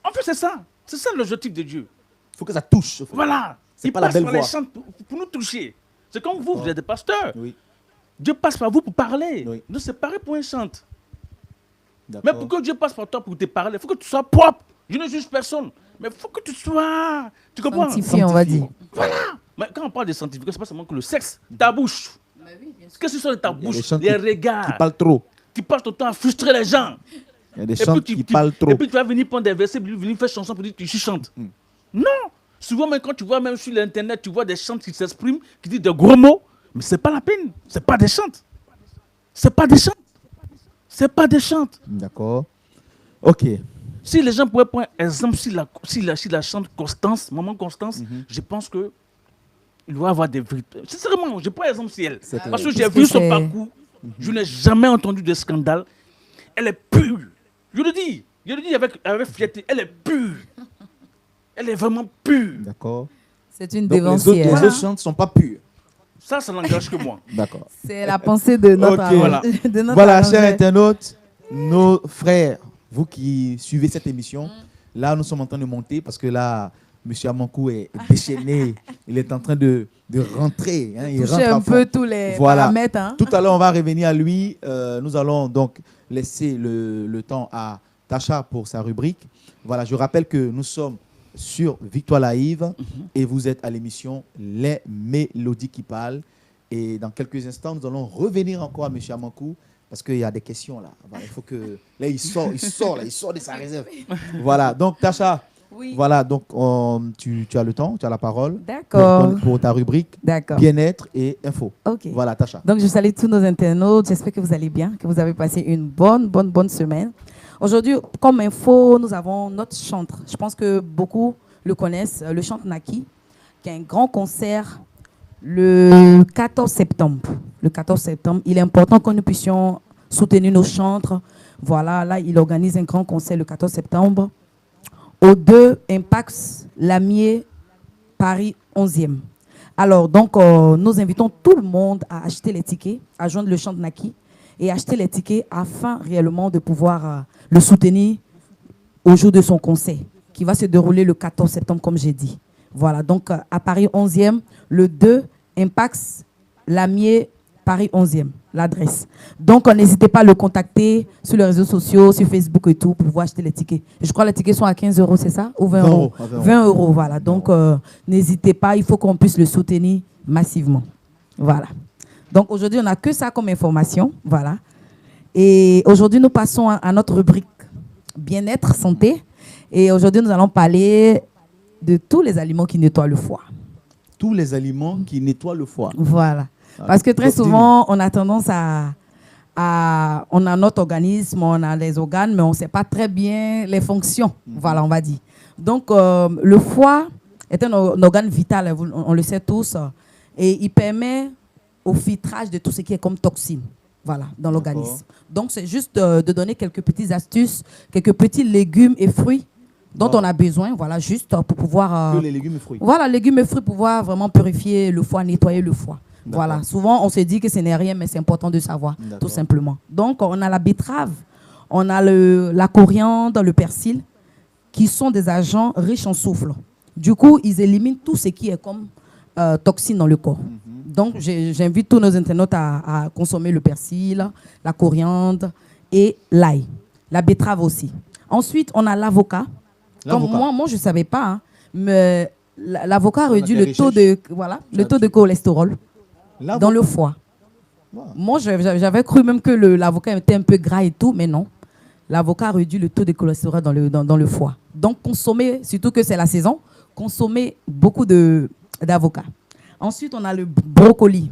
En fait, c'est ça. C'est ça l'objectif de Dieu. Il faut que ça touche. Voilà. C'est Il pas la passe belle par les voix. chants pour nous toucher. C'est comme vous, vous êtes des pasteurs. Oui, Dieu passe par vous pour parler. Oui. Donc c'est pareil pour un chant. Mais d'accord. pour que Dieu passe par toi pour te parler, il faut que tu sois propre. Je ne juge personne. Mais il faut que tu sois. Tu comprends? Sanctifié, on va dire. Voilà. Mais quand on parle de sanctification, c'est pas seulement que le sexe, ta bouche. Qu'est-ce que c'est de ta Il y a des bouche? chants Les qui regards. parlent trop. Tu passes ton temps à frustrer les gens. Il y a des Et chants puis, qui parlent trop. et puis tu vas venir prendre des versets, venir faire chanson pour dire que tu chantes. Non. Souvent, même quand tu vois même sur l'internet, tu vois des chants qui s'expriment, qui disent de gros mots, mais c'est pas la peine. C'est pas des chants. C'est pas des chants. C'est pas des chants. D'accord. Ok. Si les gens pouvaient prendre exemple, si la chante Constance, maman Constance, je pense que il doit avoir des vérités. Sincèrement, je prends exemple sur elle. C'est clair. Parce que j'ai Parce vu que son c'est- parcours, je n'ai jamais entendu de scandale. Elle est pure. Je le dis avec fierté, elle est pure. Elle est vraiment pure. D'accord. C'est une Donc, dévancière. les autres chants ne sont pas purs. Ça n'engage que moi. D'accord. C'est la pensée de notre, Ok. Voilà. de notre Voilà, arrangeur. chers internautes, nos frères, vous qui suivez cette émission, là, nous sommes en train de monter parce que là, M. Amankou est déchaîné. Il est en train de rentrer. Hein, il Toucher rentre à un fond. peu tous les Voilà. paramètres. Hein. Tout à l'heure, on va revenir à lui. Nous allons donc laisser le temps à Tacha pour sa rubrique. Voilà, je rappelle que nous sommes sur Victoire Live et vous êtes à l'émission Les Mélodies qui parlent. Et dans quelques instants, nous allons revenir encore à M. Amankou parce qu'il y a des questions là. Voilà, il faut que. Là, il sort de sa réserve. Voilà, donc Tacha, Oui. voilà, donc tu as le temps, tu as la parole D'accord. pour ta rubrique D'accord. bien-être et info. Ok. Voilà, Tacha. Donc, je salue tous nos internautes. J'espère que vous allez bien, que vous avez passé une bonne semaine. Aujourd'hui, comme info, nous avons notre chantre. Je pense que beaucoup le connaissent, le chantre Naki, qui a un grand concert le 14 septembre. Le 14 septembre, il est important que nous puissions soutenir nos chantres. Voilà, là, il organise un grand concert le 14 septembre au 2 Impax Lamier, Paris 11e. Alors, donc, nous invitons tout le monde à acheter les tickets, à joindre le chant de Naki et acheter les tickets afin réellement de pouvoir le soutenir au jour de son concert qui va se dérouler le 14 septembre, comme j'ai dit. Voilà, donc à Paris 11e, le 2 Impax Lamier, Paris 11e, l'adresse. Donc, n'hésitez pas à le contacter sur les réseaux sociaux, sur Facebook et tout, pour pouvoir acheter les tickets. Je crois que les tickets sont à 15 €, c'est ça? Ou 20 euros? 20 euros, voilà. Donc, n'hésitez pas, il faut qu'on puisse le soutenir massivement. Voilà. Donc, aujourd'hui, on n'a que ça comme information. Voilà. Et aujourd'hui, nous passons à notre rubrique bien-être, santé. Et aujourd'hui, nous allons parler de tous les aliments qui nettoient le foie. Tous les aliments qui nettoient le foie. Voilà. Ah, Parce que très donc, souvent, on a tendance on a notre organisme, on a les organes, mais on ne sait pas très bien les fonctions. Voilà, on va dire. Donc, le foie est un organe vital, on le sait tous, et il permet au filtrage de tout ce qui est comme toxine, voilà, dans l'organisme. Donc, c'est juste de donner quelques petites astuces, quelques petits légumes et fruits dont on a besoin, voilà, juste pour pouvoir... Que les légumes et fruits. Voilà, légumes et fruits pour pouvoir vraiment purifier le foie, nettoyer le foie. Voilà, souvent on se dit que ce n'est rien, mais c'est important de savoir, tout simplement. Donc, on a la betterave, on a la coriandre, le persil, qui sont des agents riches en soufre. Du coup, ils éliminent tout ce qui est comme toxine dans le corps. Donc, j'invite tous nos internautes à consommer le persil, la coriandre et l'ail. La betterave aussi. Ensuite, on a l'avocat. Comme moi, je ne savais pas, hein, mais l'avocat réduit le taux de cholestérol dans le foie. Wow. Moi, j'avais cru même que l'avocat était un peu gras et tout, mais non. L'avocat réduit le taux de cholestérol dans le foie. Donc, consommez, surtout que c'est la saison, consommez beaucoup d'avocats. Ensuite, on a le brocoli.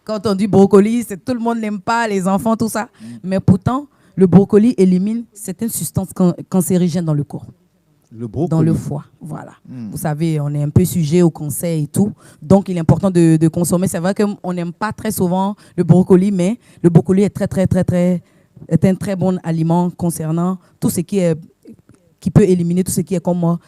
Quand on dit brocoli, tout le monde n'aime pas, les enfants, tout ça. Mais pourtant, le brocoli élimine certaines substances cancérigènes dans le corps. Le brocoli. dans le foie. Voilà. Vous savez, on est un peu sujet au cancer et tout. Donc, il est important de consommer. C'est vrai qu'on n'aime pas très souvent le brocoli, mais le brocoli est est un très bon aliment concernant tout ce qui peut éliminer tout ce qui est comme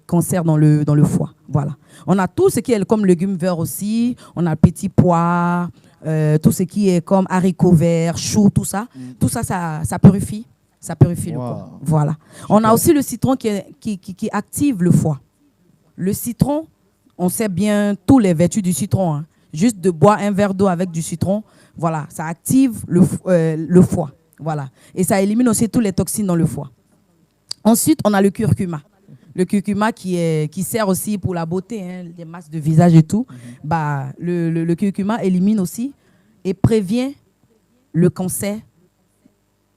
cancer dans le foie. Voilà. On a tout ce qui est comme légumes verts aussi. On a le petit pois, tout ce qui est comme haricots verts, choux, tout ça. Tout ça, ça purifie. Ça purifie le corps. Voilà. On a aussi le citron qui active le foie. Le citron, on sait bien toutes les vertus du citron. Hein. Juste de boire un verre d'eau avec du citron, voilà, ça active le foie. Voilà. Et ça élimine aussi toutes les toxines dans le foie. Ensuite, on a le curcuma. Le curcuma qui sert aussi pour la beauté, hein, les masques de visage et tout. Bah, le curcuma élimine aussi et prévient le cancer.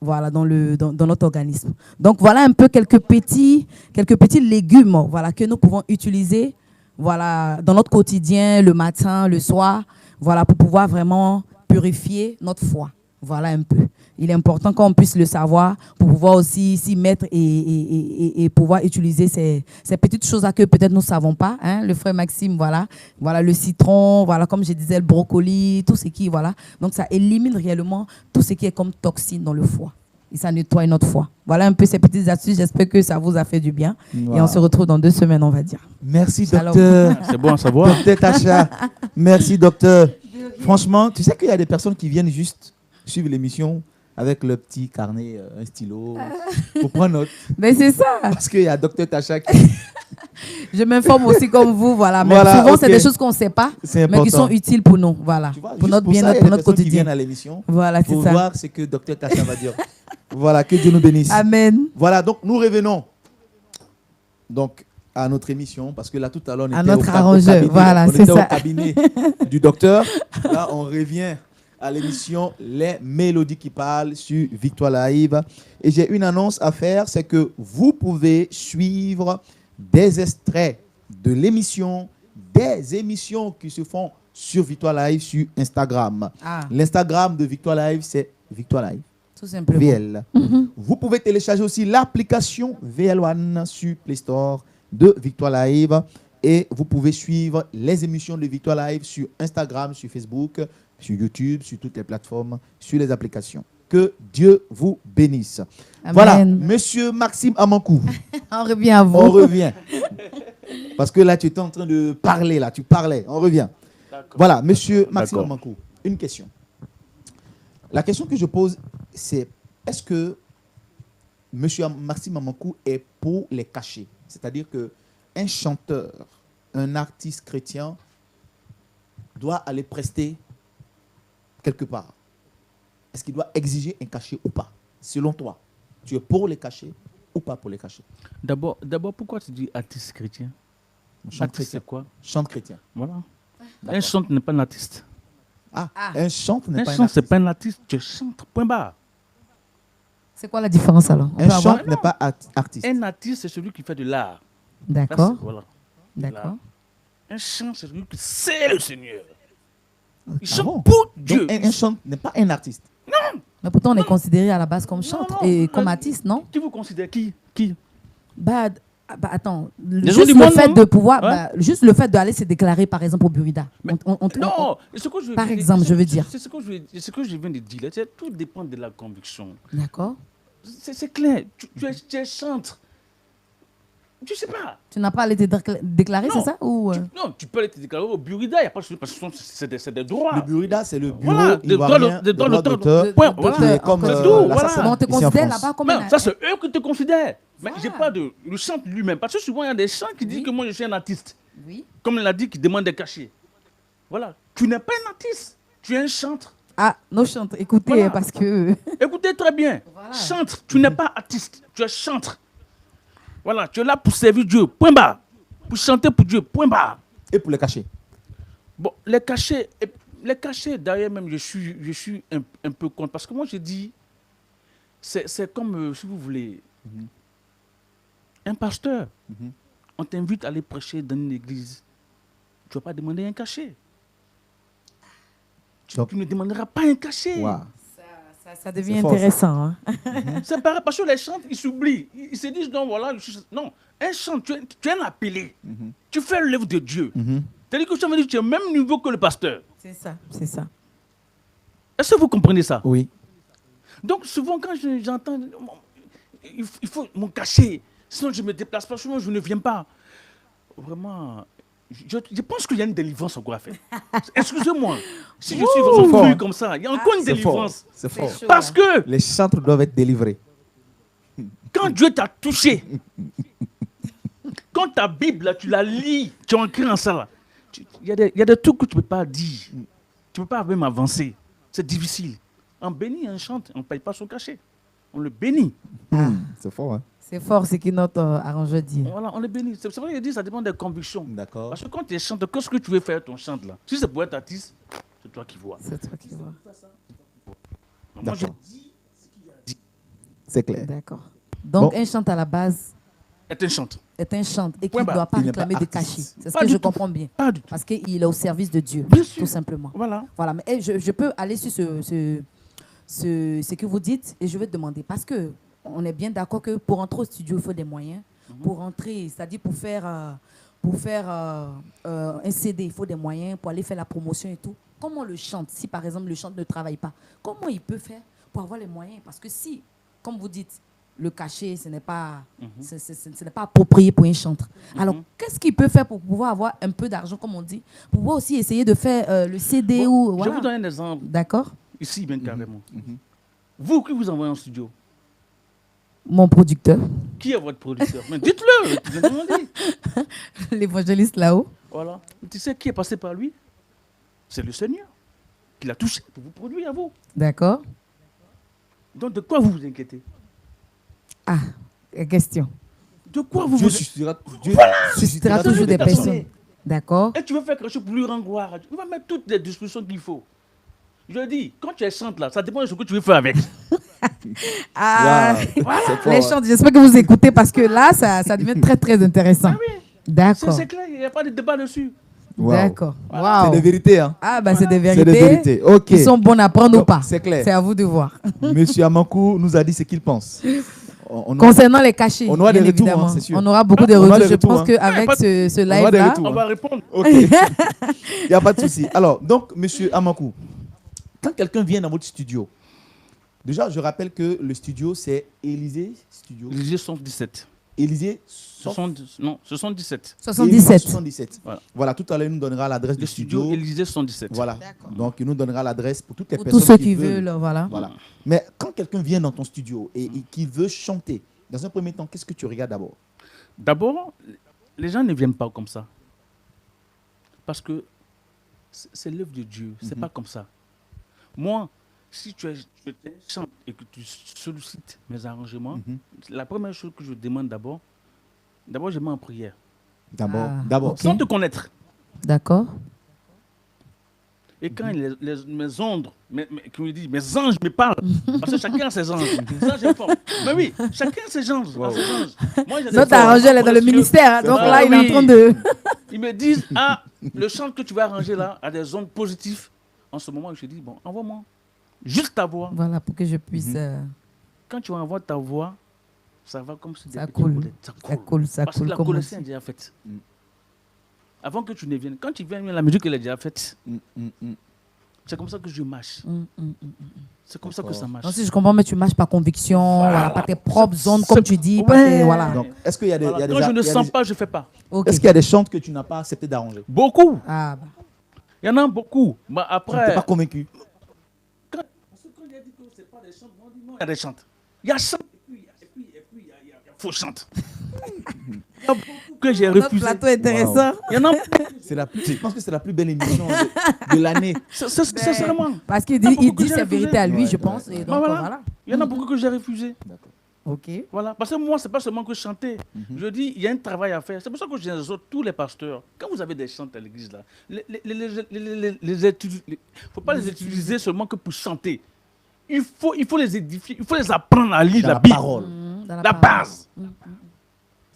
Voilà, dans notre organisme. Donc, voilà un peu quelques petits légumes, voilà, que nous pouvons utiliser, voilà, dans notre quotidien, le matin, le soir, voilà, pour pouvoir vraiment purifier notre foie. Voilà un peu. Il est important qu'on puisse le savoir pour pouvoir aussi s'y mettre et pouvoir utiliser ces petites choses-là que peut-être nous ne savons pas. Hein, le frère Maxime, voilà, le citron, voilà, comme je disais, le brocoli, tout ce qui, voilà. Donc, ça élimine réellement tout ce qui est comme toxine dans le foie. Et ça nettoie notre foie. Voilà un peu ces petites astuces. J'espère que ça vous a fait du bien. Wow. Et on se retrouve dans 2 semaines, on va dire. Merci, docteur. C'est bon à savoir. Docteur Tasha. Merci, docteur. Franchement, tu sais qu'il y a des personnes qui viennent juste suivre l'émission avec le petit carnet, un stylo, pour prendre note. Mais c'est ça. Parce qu'il y a docteur Tasha qui... Je m'informe aussi comme vous, voilà. Mais voilà, souvent, okay. C'est des choses qu'on ne sait pas, mais qui sont utiles pour nous, voilà. Vois, pour notre bien-être, pour notre quotidien. Qui viennent à l'émission, voilà, pour voir ce que docteur Tasha va dire. Voilà, que Dieu nous bénisse. Amen. Voilà, donc nous revenons donc à notre émission, parce que là, tout à l'heure, on était au cabinet du docteur. Là, on revient à l'émission Les Mélodies qui parlent sur Victoire Live. Et j'ai une annonce à faire, c'est que vous pouvez suivre des extraits de l'émission, des émissions qui se font sur Victoire Live sur Instagram. L'Instagram de Victoire Live, c'est Victoire Live. Tout simplement. VL. Vous pouvez télécharger aussi l'application VL1 sur Play Store de Victoire Live. Et vous pouvez suivre les émissions de Victoire Live sur Instagram, sur Facebook, sur YouTube, sur toutes les plateformes, sur les applications. Que Dieu vous bénisse. Amen. Voilà, monsieur Maxime Amankou. On revient à vous. On revient. Parce que là, tu étais en train de parler, là, tu parlais. On revient. Voilà, monsieur Maxime Amankou, une question. La question que je pose, c'est est-ce que monsieur Maxime Amankou est pour les cachets? C'est-à-dire qu'un chanteur, un artiste chrétien doit aller prester quelque part. Est-ce qu'il doit exiger un cachet ou pas? Selon toi, tu es pour les cachets ou pas pour les cachets? D'abord, pourquoi tu dis artiste chrétien? Artiste, c'est quoi? Chante chrétien. Voilà. Un chante n'est pas un artiste. Un chante n'est pas un artiste. Un chante, c'est pas un artiste. Tu chantes, point barre. C'est quoi la différence alors? Un chante n'est pas artiste. Un artiste, c'est celui qui fait de l'art. D'accord. Voilà. D'accord. Un chant, c'est celui qui sait le Seigneur. Il chante bon? pour Dieu. Donc, un chante n'est pas un artiste. Non. Mais pourtant, on est considéré à la base comme chantre et comme artiste, non? Qui vous considère qui? Attends, juste le fait de pouvoir, juste le fait d'aller se déclarer, par exemple, au Burida. Par exemple, je veux dire. C'est ce que je viens de dire. Tout dépend de la conviction. D'accord. C'est clair. Tu es chantre. Tu sais pas. Tu n'as pas allé te déclarer, c'est ça ou Non, tu peux aller te déclarer au Burida, il n'y a pas de souci, parce que c'est des droits. Le Burida, c'est le bureau des droits d'auteur. Voilà, comme on te considère là-bas comme un... Ça, c'est eux qui te considèrent. Mais j'ai pas de... Le chant lui-même. Parce que souvent, il y a des chants qui disent que moi, je suis un artiste. Oui. Comme il a dit, qui demande des cachets. Voilà. Tu n'es pas un artiste. Tu es un chantre. Nos chantres, écoutez, parce que... Écoutez très bien. Voilà. Chantre, tu n'es pas artiste. Tu es chantre. Voilà, tu es là pour servir Dieu, point barre. Pour chanter pour Dieu, point barre. Et pour les cachets? Bon, les cachets, derrière même, je suis un peu contre. Parce que moi, je dis, c'est comme, si vous voulez, un pasteur. On t'invite à aller prêcher dans une église. Tu ne vas pas demander un cachet. Tu ne demanderas pas un cachet. Wow. Ça devient C'est fort, ça. intéressant. Hein. C'est pareil, parce que les chants, ils s'oublient. Ils se disent, non, voilà, non, un chant, tu es un appelé. Tu fais l'œuvre de Dieu. C'est-à-dire que tu es au même niveau que le pasteur. C'est ça, c'est ça. Est-ce que vous comprenez ça? Oui. Donc, souvent, quand j'entends, il faut me cacher, sinon je ne me déplace pas, sinon je ne viens pas. Vraiment, je pense qu'il y a une délivrance encore à faire. Excusez-moi, si je suis vraiment fort. cru comme ça, il y a encore une C'est fort. délivrance. C'est fort. chaud, Parce hein. que Les chantres doivent être délivrés. quand Dieu t'a touché, quand ta Bible, là, tu la lis, tu es ancré en ça, là, il y a des trucs que tu ne peux pas dire. Tu ne peux pas même avancer. C'est difficile. On bénit, on chante, on ne paye pas son cachet. On le bénit. C'est fort, hein? C'est fort ce que notre arrangeur dit. Voilà, on le bénit. C'est vrai qu'il dit ça dépend des convictions. D'accord. Parce que quand tu es chanteur, qu'est-ce que tu veux faire ton chant là? Si c'est pour être artiste, c'est toi qui vois. C'est toi qui vois. Moi, je D'accord. C'est clair. D'accord. Donc, Bon. un chant à la base est un chanteur. est un chant et qui Point ne barre. doit pas Il n'est pas réclamer de cachet. artiste. C'est ce Pas que du je tout. comprends bien. Pas du tout. Parce qu'il est au service de Dieu, Bien sûr. tout simplement. Voilà. Voilà, mais je peux aller sur ce que vous dites et je vais te demander, parce que on est bien d'accord que pour entrer au studio, il faut des moyens. Pour entrer, c'est-à-dire pour faire un CD, il faut des moyens, pour aller faire la promotion et tout. Comment le chante, si par exemple le chante ne travaille pas, comment il peut faire pour avoir les moyens? Parce que si, comme vous dites, le cachet, ce n'est pas, ce n'est pas approprié pour un chanteur. Alors, qu'est-ce qu'il peut faire pour pouvoir avoir un peu d'argent, comme on dit, pour pouvoir aussi essayer de faire le CD Bon, ou... Je Voilà. vais vous donner un exemple. D'accord. Ici, bien carrément. Vous qui vous envoyez en studio, Mon producteur, qui est votre producteur? Mais dites-le. Tu l'as demandé. l'évangéliste là-haut. Voilà. Tu sais qui est passé par lui? C'est le Seigneur qui l'a touché pour vous produire à vous. D'accord. Donc, de quoi vous vous inquiétez? Ah, question. De quoi vous Dieu vous suscitera Suscitera toujours des personnes. D'accord. Et tu veux faire quelque chose pour lui rendre gloire. Tu vas mettre toutes les dispositions qu'il faut. Je dis, quand tu es chante là, ça dépend de ce que tu veux faire avec. Ah, Wow. C'est fort, les hein. chants, j'espère que vous écoutez parce que là, ça devient très, très intéressant. D'accord. C'est clair, il n'y a pas de débat dessus. Wow. D'accord. C'est Waouh. des vérités, hein? Ah, bah, c'est des C'est vérités. des vérités. Ok. Qui sont bonnes à prendre ou Donc, pas. c'est clair. C'est à vous de voir. Monsieur Amankou nous a dit ce qu'il pense. On- Concernant les cachets, on aura bien des retours, évidemment. hein, c'est sûr. On aura beaucoup de On aura retours. des Je retours, pense hein. qu'avec Ouais, ce aura des live-là, retours. On va répondre. Ok. Il n'y a pas de souci. Alors, donc, monsieur Amankou, quand quelqu'un vient dans votre studio, déjà, je rappelle que le studio, c'est Élysée Studio. Élysée 77. Élysée 77. 77. 77. Voilà. Voilà, tout à l'heure, il nous donnera l'adresse Le du studio studio. Élysée 77. Voilà. Donc, il nous donnera l'adresse pour toutes les Pour personnes tous ceux qui veulent, voilà. Voilà. Mais quand quelqu'un vient dans ton studio et qu'il veut chanter, dans un premier temps, qu'est-ce que tu regardes d'abord? D'abord, les gens ne viennent pas comme ça. Parce que c'est l'œuvre de Dieu. C'est pas comme ça. Moi, si tu chantes et que tu sollicites mes arrangements, la première chose que je demande d'abord je mets en prière. D'abord. Ah, D'abord. ok. Sans te connaître. D'accord. Et quand mes ondes, qui me disent, mes anges me parlent, parce que chacun a ses anges. Ça, j'ai fort. Mais oui, chacun a ses anges. Wow. a ses anges. Moi, j'ai des Notre anges arrangeur, elle est dans le précieux. ministère. Hein, donc Ah là, il est en oui. train de... Ils me disent, ah, le chant que tu vas arranger là a des ondes positives. En ce moment, je dis, bon, envoie-moi juste ta voix. Voilà, pour que je puisse... Quand tu envoies ta voix, ça va comme si Ça des coule. boulettes. Ça Ça coule, ça Parce que coule. la comme on connaissance est dit. déjà faite. Avant que tu ne viennes, quand tu viens, la musique elle est déjà faite. C'est comme ça que je marche. C'est comme ça que ça marche. Non, si je comprends, mais tu marches par conviction, voilà, par tes propres zones, C'est- comme tu dis. Par Ouais. tes, voilà. Donc, est-ce qu'il y a des, Voilà. il y a des- Quand je ne il y a sens des- pas, je ne fais pas. Ok. est-ce qu'il y a des chantes que tu n'as pas accepté d'arranger? Beaucoup. Ah, bah. Il y en a beaucoup. Mais Tu n'es après, pas convaincu? quand il a dit que ce n'est pas des chants, on dit non, il y a des chants. Il y a chant et puis il y a faux chante. Il y a beaucoup que j'ai Notre refusé. plateau est intéressant. Il y en a. Je pense que c'est la plus belle émission de l'année. C'est vraiment. Parce qu'il Il y a dit, beaucoup il que dit j'ai sa refusé. vérité à lui, Ouais, je pense. ouais, Et ouais. donc, Voilà. voilà. Il y en a beaucoup que j'ai refusé. Ok. Voilà. Parce que moi, ce n'est pas seulement que chanter. Je dis, il y a un travail à faire. C'est pour ça que je dis tous les pasteurs, quand vous avez des chants à l'église, là, faut pas les utiliser seulement que pour chanter. Il faut les édifier, il faut les apprendre à lire Dans la la Bible. parole. Dans La parole. base.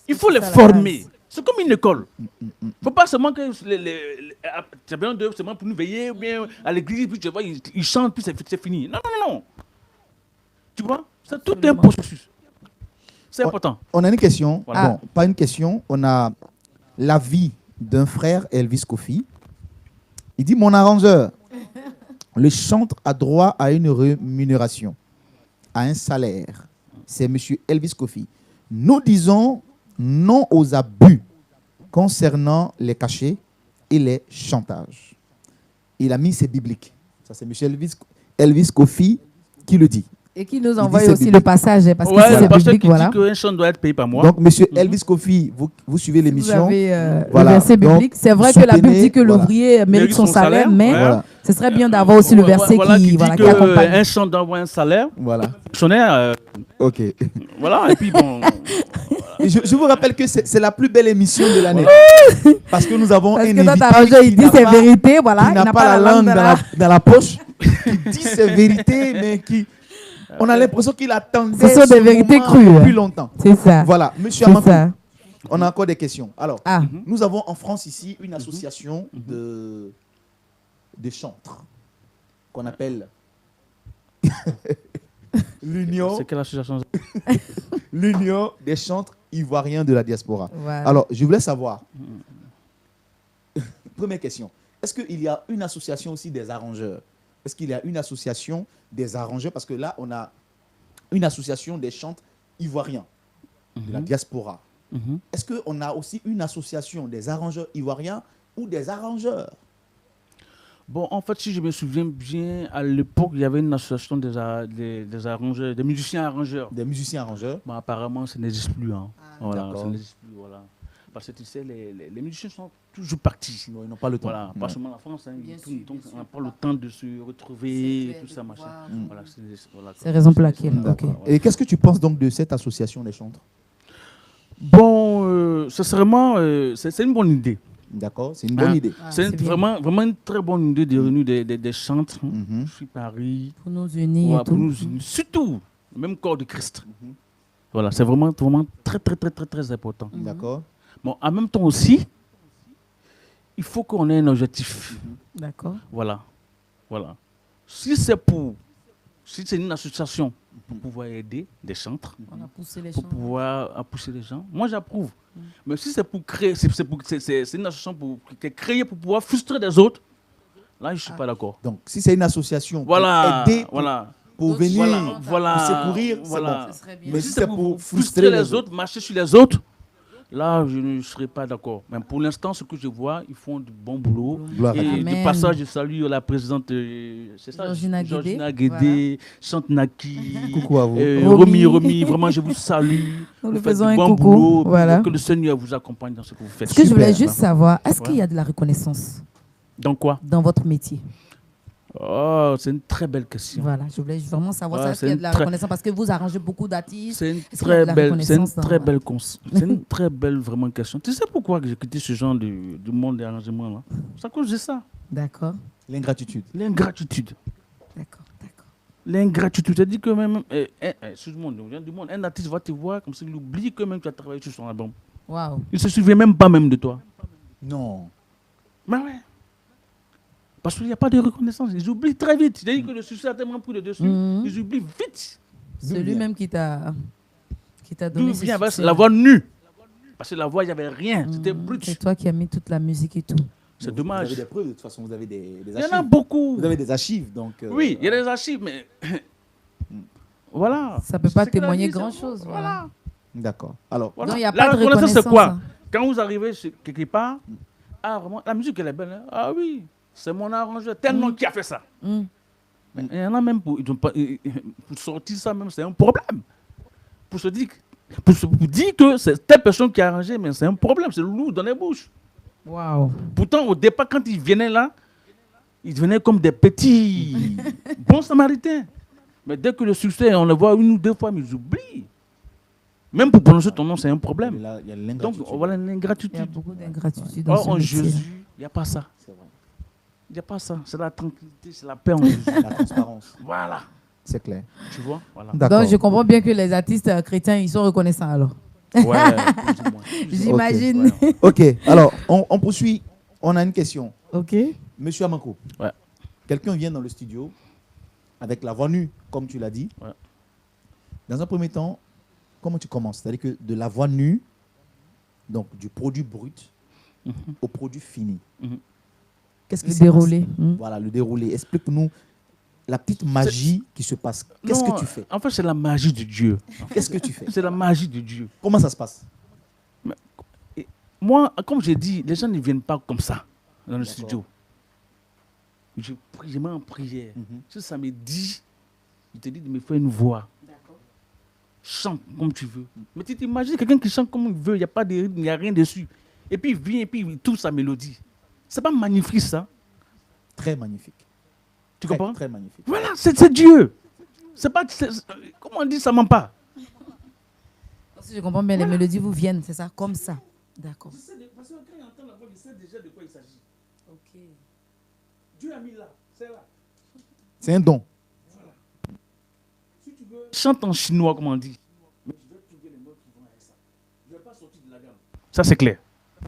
Il faut les ça, la former. base. C'est comme une école. Il ne faut pas seulement que c'est bien de seulement pour nous veiller ou bien à l'église, puis tu vois, ils chantent, puis c'est fini. Non, non, non. Tu vois? C'est tout un Absolument. processus. C'est important. On a une question. Voilà. Bon, pas une question. On a l'avis d'un frère, Elvis Kofi. Il dit, mon arrangeur, le chantre a droit à une rémunération, à un salaire. C'est M. Elvis Kofi. Nous disons non aux abus concernant les cachets et les chantages. Il a mis, c'est biblique. Ça, c'est M. Elvis Kofi qui le dit. Et qui nous dit envoie c'est aussi biblique. le passage, parce que Ouais, si le c'est pasteur biblique, qui voilà. dit qu'un chant doit être payé par mois. Donc, M. Elvis Kofi, vous suivez Vous l'émission. avez Voilà. le verset Donc, biblique. C'est vrai que la Bible soutenez, dit que voilà. l'ouvrier mérite son salaire, mais ouais. Voilà. ce serait bien d'avoir aussi le verset Voilà, qui dit voilà, qui que accompagne. un chant doit avoir un salaire. Voilà. Fonctionnaire, OK. voilà. Et puis bon. Et je vous rappelle que c'est la plus belle émission de l'année. Parce que nous avons Parce un que notre invité arrangeur, il qui dit n'a ses pas- vérités, voilà. qui n'a pas la langue dans la poche, qui dit ses vérités, mais qui... On a l'impression qu'il attendait Ce sont des ce vérités moment crues, depuis hein. longtemps. C'est ça. Voilà, monsieur C'est Amakou, ça. on a encore des questions. Alors, Ah, nous avons en France ici une association de chantres qu'on appelle l'Union C'est quelle association? l'Union des chantres ivoiriens de la diaspora. voilà. Alors, je voulais savoir, première question, est-ce qu'il y a une association aussi des arrangeurs? Est-ce qu'il y a une association des arrangeurs? Parce que là, on a une association des chantres ivoiriens de la diaspora. Mhm. Est-ce qu'on a aussi une association des arrangeurs ivoiriens ou des arrangeurs? Bon, en fait, si je me souviens bien, à l'époque, il y avait une association des arrangeurs, des musiciens arrangeurs. Des musiciens arrangeurs? Mais apparemment, ça n'existe plus. Hein. Voilà, d'accord. ça n'existe plus. Voilà. Parce que tu sais, les musiciens sont toujours partis. Non, ils n'ont pas le temps. Voilà, pas Ouais. seulement la France, hein, Bien tout, sûr, donc bien on n'a sûr. pas le temps de se retrouver, clair, tout de ça, machin. pouvoir- Voilà, voilà, C'est raison pour laquelle. voilà, Ok. voilà. Et qu'est-ce que tu penses donc de cette association des chantres? Bon, sincèrement, c'est une bonne idée. D'accord, c'est une bonne Ah. idée. Ah, C'est c'est bien. vraiment une très bonne idée de réunir des chantres. Mhm. Je suis Paris, Pour nous unir voilà, et pour tout. nous unir, surtout le même corps de Christ. Voilà, c'est vraiment très important. D'accord. Bon, en même temps aussi, il faut qu'on ait un objectif. D'accord. Voilà. Si c'est une association pour pouvoir aider des chantres, On a poussé les pour gens. pouvoir pousser les gens, moi j'approuve. Mais si c'est pour créer, c'est une association qui est créée pour pouvoir frustrer des autres, là je ne suis pas d'accord. Donc, si c'est une association Voilà, pour aider, pour, voilà. pour D'autres venir, gens, Voilà. pour secourir, c'est Voilà. bon. Ce serait bien. Mais Si si c'est c'est pour frustrer les autres, marcher sur les autres, là, je ne serai pas d'accord. Mais pour l'instant, ce que je vois, ils font du bon boulot. Gloire à Et Dieu. Amen. de passage, je salue la présidente, c'est ça, Georgina Guédé. Georgina Guédé, Chante Naki, Coucou à vous. Romy, vraiment, je vous salue. Nous Vous lui faites faisons du un bon coucou, boulot. voilà. Que le Seigneur vous accompagne dans ce que vous faites. Ce que je voulais Super. juste savoir, est-ce Ouais. qu'il y a de la reconnaissance Donc quoi? dans votre métier? Oh, c'est une très belle question. Voilà, je voulais vraiment savoir Ouais, ça, est-ce qu'il y a de la c'est une très- reconnaissance parce que vous arrangez beaucoup d'artistes. C'est une Est-ce qu'il y a de la reconnaissance dans- c'est une très belle vraiment question. Tu sais pourquoi que j'ai quitté ce genre du monde des arrangements là? C'est à cause de ça. D'accord, L'ingratitude. L'ingratitude. d'accord. L'ingratitude. C'est-à-dire que même, excuse-moi, du monde, un artiste va te voir comme s'il oublie que même tu as travaillé sur son album. Waouh. Il ne se souvient même pas même de toi. Non. Mais ouais. Parce qu'il n'y a pas de reconnaissance. Ils oublient très vite. C'est-à-dire que le succès a tellement pris le dessus. Mhm. Ils oublient vite. Celui même qui t'a D'où donné ce vient succès. la voix nue. Parce que la voix, il n'y avait rien. C'était brut. C'est toi qui as mis toute la musique et tout. C'est Vous dommage. avez des preuves, de toute façon, vous avez des Il y archives. en a beaucoup. Vous avez des archives, donc... Oui, il y a des archives, mais voilà. Ça peut pas C'est que la témoigner vie, c'est- grand-chose, voilà. D'accord. Alors, Voilà. Donc, il y a La pas de reconnaissance, c'est quoi? reconnaissance, hein. Quand vous arrivez quelque part, ah vraiment, la musique elle est belle. Hein? Ah oui, c'est mon arrangeur, tel nom qui a fait ça. Mm. Mais il y en a même ils ont pas, pour sortir ça même, c'est un problème. Pour se dire, pour dire que c'est telle personne qui a arrangé, mais c'est un problème, c'est lourd dans les bouches. Waouh. Pourtant, au départ, quand ils venaient là, ils venaient comme des petits bons samaritains. Mais dès que le succès, on le voit une ou deux fois, mais ils oublient. Même pour prononcer ton nom, c'est un problème. là, il y a Donc, l'ingratitude. voilà Il y a l'ingratitude. beaucoup d'ingratitude dans Or, ce en métier. Jésus, il n'y a pas ça. C'est vrai. Il n'y a pas ça. C'est la tranquillité, c'est la paix en Jésus. La transparence, Voilà. c'est clair. Tu vois? Voilà. D'accord. Donc, je comprends bien que les artistes chrétiens, ils sont reconnaissants alors. Ouais, plus ou moins. J'imagine. Ouais. Ok, alors, on poursuit. On a une question. Ok. Monsieur Amanko, Ouais. quelqu'un vient dans le studio avec la voix nue, comme tu l'as dit. Ouais. Dans un premier temps, comment tu commences? C'est-à-dire que de la voix nue, donc du produit brut au produit fini. Qu'est-ce qui Le se passe? déroulé. Voilà, le déroulé. Explique-nous la petite magie qui se passe. Qu'est-ce Non, que tu fais? En fait, c'est la magie de Dieu. Qu'est-ce que tu fais? C'est la magie de Dieu. Comment ça se passe? Et moi, comme j'ai dit, les gens ne viennent pas comme ça dans le D'accord. studio. Je prie, je mets en prière. Si ça me dit, je te dis de me faire une voix. Chante comme tu veux. Mais tu t'imagines quelqu'un qui chante comme il veut, il n'y a pas de rythme, il n'y a rien dessus. Et puis il vient et puis il trouve sa mélodie. C'est pas magnifique ça? Très magnifique. Tu Très, comprends? très magnifique. Voilà, c'est Dieu. C'est pas, comment on dit, ça ment pas. Si je comprends bien, les mélodies vous viennent, c'est ça? Comme ça. D'accord. Parce que quand il entend la voix, il sait déjà de quoi il s'agit. Ok. Dieu a mis là, c'est là. C'est un don. Si tu veux, chante en chinois, comme on dit. Mais je vais trouver les mots qui vont avec ça. Je ne vais pas sortir de la gamme. Ça, c'est clair.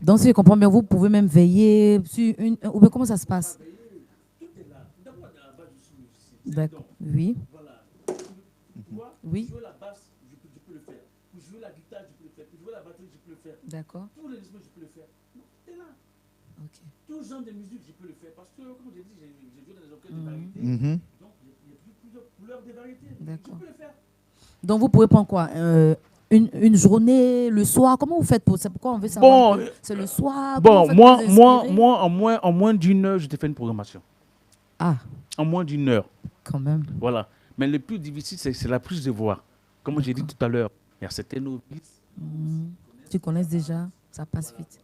Donc, si je comprends bien, vous pouvez même veiller sur une. Ou bien comment ça se passe? Tout est là. D'abord, à la base, je suis musicien. D'accord. Oui. Voilà. Tu vois, Oui. pour jouer la basse, je peux le faire. Pour jouer la guitare, je peux le faire. Pour jouer la batterie, je peux le faire. D'accord. Tous les instruments, je peux le faire. Non, t'es là. Ok. Tout genre de musique, je peux le faire. Parce que, comme j'ai dit, j'ai joué dans des orchestres de variété. Donc, il y a plusieurs couleurs de variété. D'accord. Je peux le faire. Donc, vous pouvez prendre quoi? Une journée, le soir? Comment vous faites pour ça? Pourquoi on veut savoir? Bon, C'est le soir? Comment Bon, vous faites pour vous inspirer? en moins d'une heure, je te fais une programmation. Ah, En moins d'une heure. quand même. Voilà. Mais le plus difficile, c'est la prise de voix. Comme j'ai dit tout à l'heure, il y a certains novices. Tu connais déjà, ça passe vite.